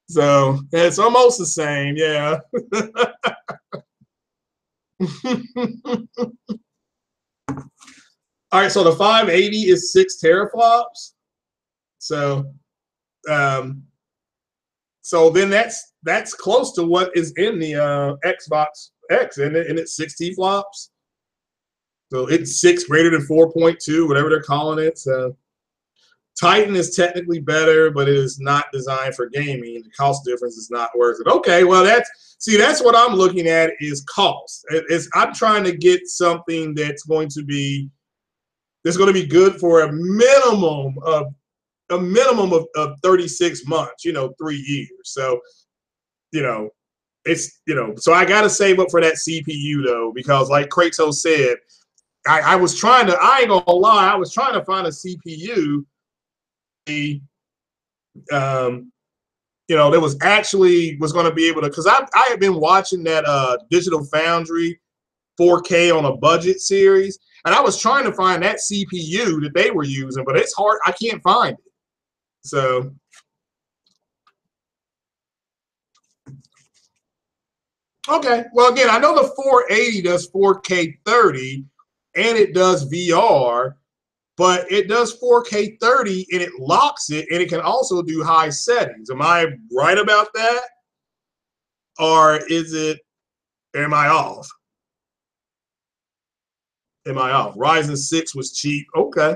So it's almost the same, yeah. All right, so the 580 is 6 teraflops. So so then that's close to what is in the Xbox X, and it's 60 flops. So it's 6 greater than 4.2, whatever they're calling it. So Titan is technically better, but it is not designed for gaming. The cost difference is not worth it. Okay, well that's what I'm looking at is cost. I'm trying to get something that's going to be good for a minimum of 36 months, 3 years. So, so I got to save up for that CPU though, because like Kratos said, I ain't gonna lie, I was trying to find a CPU, that was going to be able to, because I had been watching that Digital Foundry 4K on a budget series, and I was trying to find that CPU that they were using, but it's hard. I can't find it. So okay, well again, I know the 480 does 4K 30 and it does VR, but it does 4K 30 and it locks it, and it can also do high settings. Am I right about that? Or am I off? Am I off? Ryzen 6 was cheap. Okay.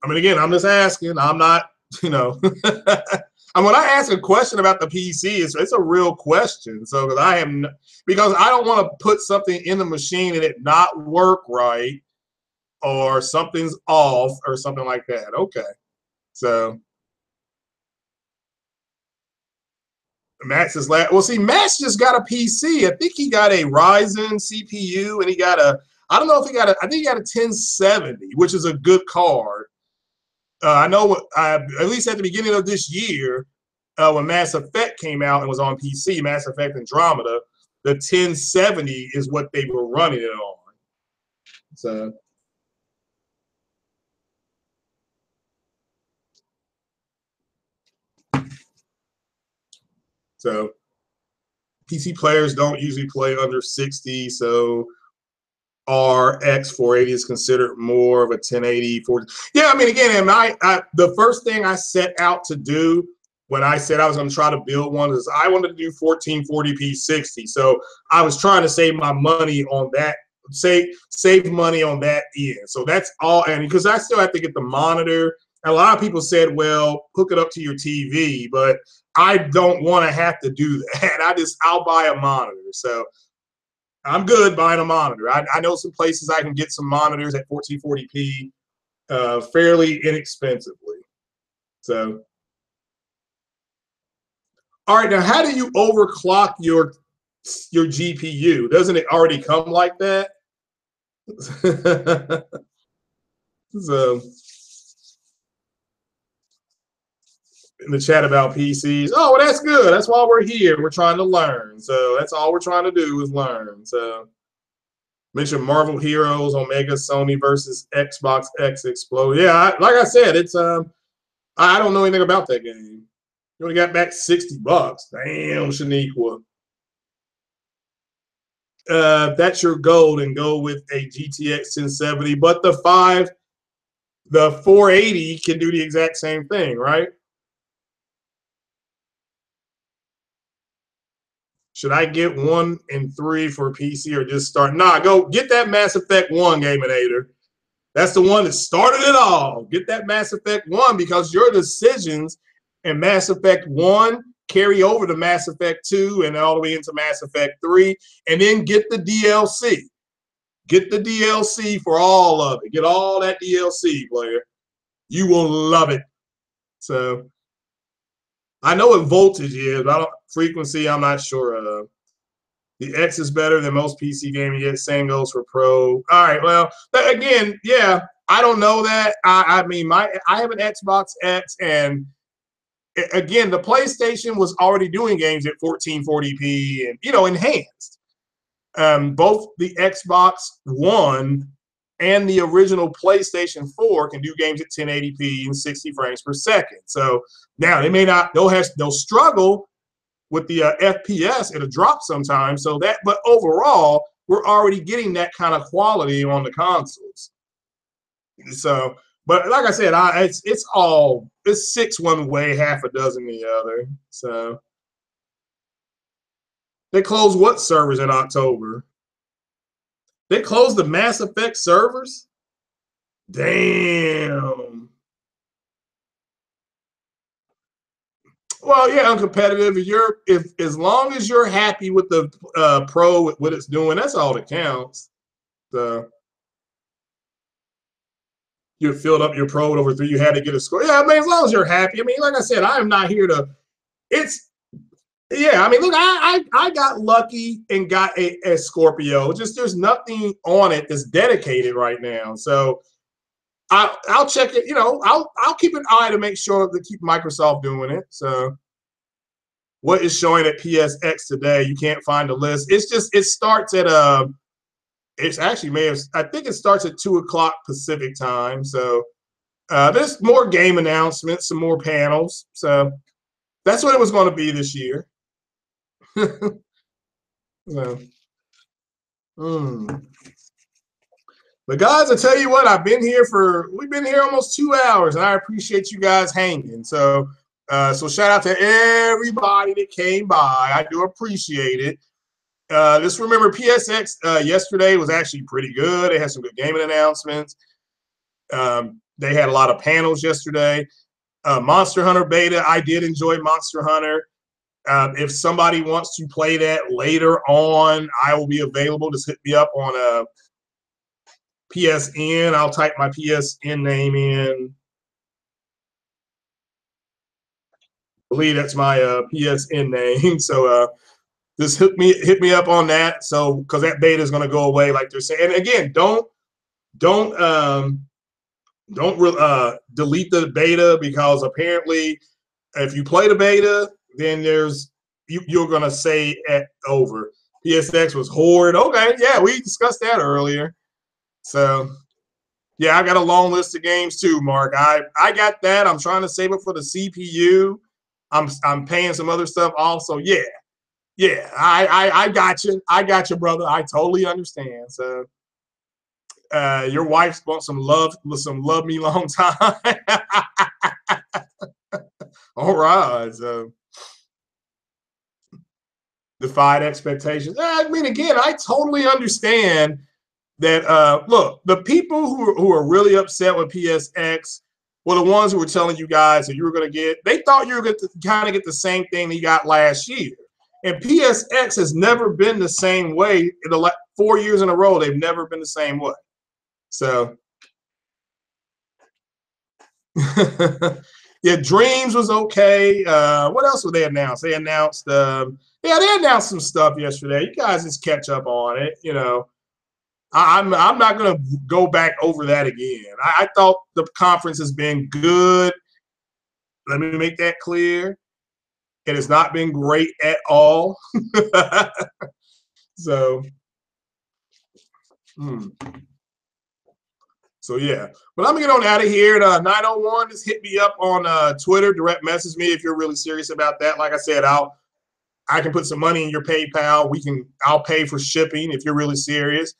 I mean, again, I'm just asking. I'm not, and when I ask a question about the PC, it's a real question. So because I don't want to put something in the machine and it not work right, or something's off or something like that. Okay. So Max is well, see, Max just got a PC. I think he got a Ryzen CPU, and I don't know if I think he got a 1070, which is a good card. I know at least at the beginning of this year, when Mass Effect came out and was on PC, Mass Effect Andromeda, the 1070 is what they were running it on. So, so PC players don't usually play under 60. So RX 480 is considered more of a 1080 40. Yeah, I mean, again, and the first thing I set out to do when I said I was going to try to build one is I wanted to do 1440p 60. So I was trying to save my money on that, save money on that end. So that's all, and because I still have to get the monitor. And a lot of people said, well, hook it up to your TV, but I don't want to have to do that. I'll buy a monitor. So I'm good buying a monitor. I know some places I can get some monitors at 1440p fairly inexpensively. So, all right, now how do you overclock your GPU? Doesn't it already come like that? So, in the chat about PCs, oh, well, that's good. That's why we're here. We're trying to learn. So that's all we're trying to do is learn. So. Mention Marvel Heroes, Omega, Sony versus Xbox X Explode. Yeah, like I said, it's I don't know anything about that game. You only got back $60. Damn, Shaniqua. That's your goal, and go with a GTX 1070. But the 480 can do the exact same thing, right? Should I get 1 and 3 for PC or just start? Nah, go get that Mass Effect 1 Gaminator. That's the one that started it all. Get that Mass Effect 1 because your decisions in Mass Effect 1 carry over to Mass Effect 2 and all the way into Mass Effect 3. And then get the DLC. Get the DLC for all of it. Get all that DLC, player. You will love it. So I know what voltage is, but frequency I'm not sure of. The X is better than most PC gaming, yet same goes for Pro. All right, well, again, yeah, I don't know that. I mean, I have an Xbox X, and again, the PlayStation was already doing games at 1440p and enhanced. Both the Xbox One and the original PlayStation 4 can do games at 1080p and 60 frames per second. So now they'll struggle with the FPS, it'll drop sometimes. So but overall, we're already getting that kind of quality on the consoles. So, but like I said, it's 6 one way, half a dozen the other. So they closed what servers in October? They closed the Mass Effect servers? Damn. Well, yeah, uncompetitive. If as long as you're happy with the Pro, what it's doing, that's all that counts. So you filled up your Pro with over 3. You had to get a score. Yeah, I mean, as long as you're happy. I mean, like I said, I am not here to. Yeah. I mean, look, I got lucky and got a Scorpio. Just there's nothing on it that's dedicated right now. So I'll check it. I'll keep an eye to make sure to keep Microsoft doing it. So. What is showing at PSX today? You can't find the list. It's just it starts at it's actually I think it starts at 2:00 Pacific time. So there's more game announcements, some more panels. So that's what it was going to be this year. So, But guys, I tell you what, we've been here almost 2 hours, and I appreciate you guys hanging. So shout out to everybody that came by. I do appreciate it. Just remember, PSX yesterday was actually pretty good. They had some good gaming announcements. They had a lot of panels yesterday. Monster Hunter beta, I did enjoy Monster Hunter. If somebody wants to play that later on, I will be available. Just hit me up on PSN. I'll type my PSN name in. I believe that's my PSN name. So just hit me up on that. So because that beta is going to go away, like they're saying. And again, don't Don't delete the beta, because apparently if you play the beta, then you're gonna say over. PSX was horrid. Okay, yeah, we discussed that earlier. So yeah, I got a long list of games too, Mark. I got that. I'm trying to save it for the CPU. I'm paying some other stuff also. Yeah, yeah. I got you. I got you, brother. I totally understand. So your wife's want some love me long time. All right. So defied expectations. I mean, again, I totally understand that. Look, the people who are really upset with PSX were the ones who were telling you guys that you were going to get. They thought you were going to kind of get the same thing that you got last year. And PSX has never been the same way in the 4 years in a row. They've never been the same way. So, yeah, Dreams was okay. What else would they announce? They announced, yeah, they announced some stuff yesterday. You guys just catch up on it. You know, I'm not gonna go back over that again. I thought the conference has been good. Let me make that clear. It has not been great at all. So, hmm. So yeah, but I'm gonna get on out of here. At 901, just hit me up on Twitter, direct message me if you're really serious about that. Like I said, I can put some money in your PayPal. I'll pay for shipping if you're really serious.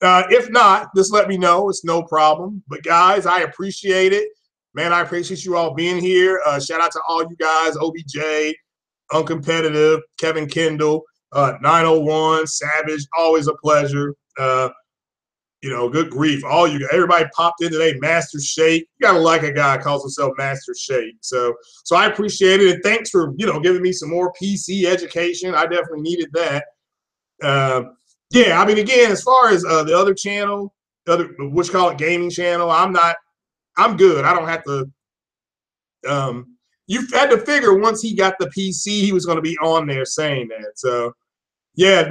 If not, just let me know. It's no problem. But guys, I appreciate it. Man, I appreciate you all being here. Shout out to all you guys, OBJ, Uncompetitive, Kevin Kendall, 901, Savage, always a pleasure. You know, good grief. Everybody popped in today. Master Shake. You gotta like a guy who calls himself Master Shake. So I appreciate it. And thanks for, giving me some more PC education. I definitely needed that. Yeah, I mean, again, as far as the other channel, what you call it, gaming channel, I'm good. I don't have to. You had to figure once he got the PC, he was going to be on there saying that. So, yeah,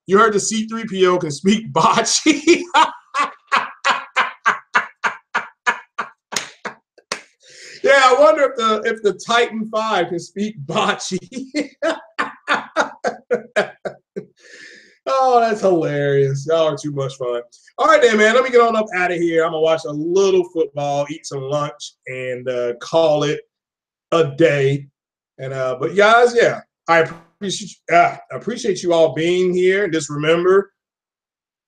you heard the C3PO can speak bocce. Yeah, I wonder if the Titan 5 can speak bocce. Oh, that's hilarious. Y'all are too much fun. All right, then, man. Let me get on up out of here. I'm going to watch a little football, eat some lunch, and call it a day. And but guys, yeah, I appreciate you all being here. And just remember,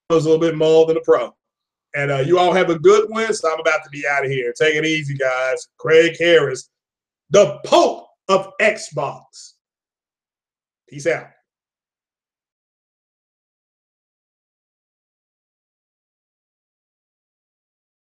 I was a little bit more than a pro. And you all have a good one. So I'm about to be out of here. Take it easy, guys. Craig Harris, the Pope of Xbox. Peace out.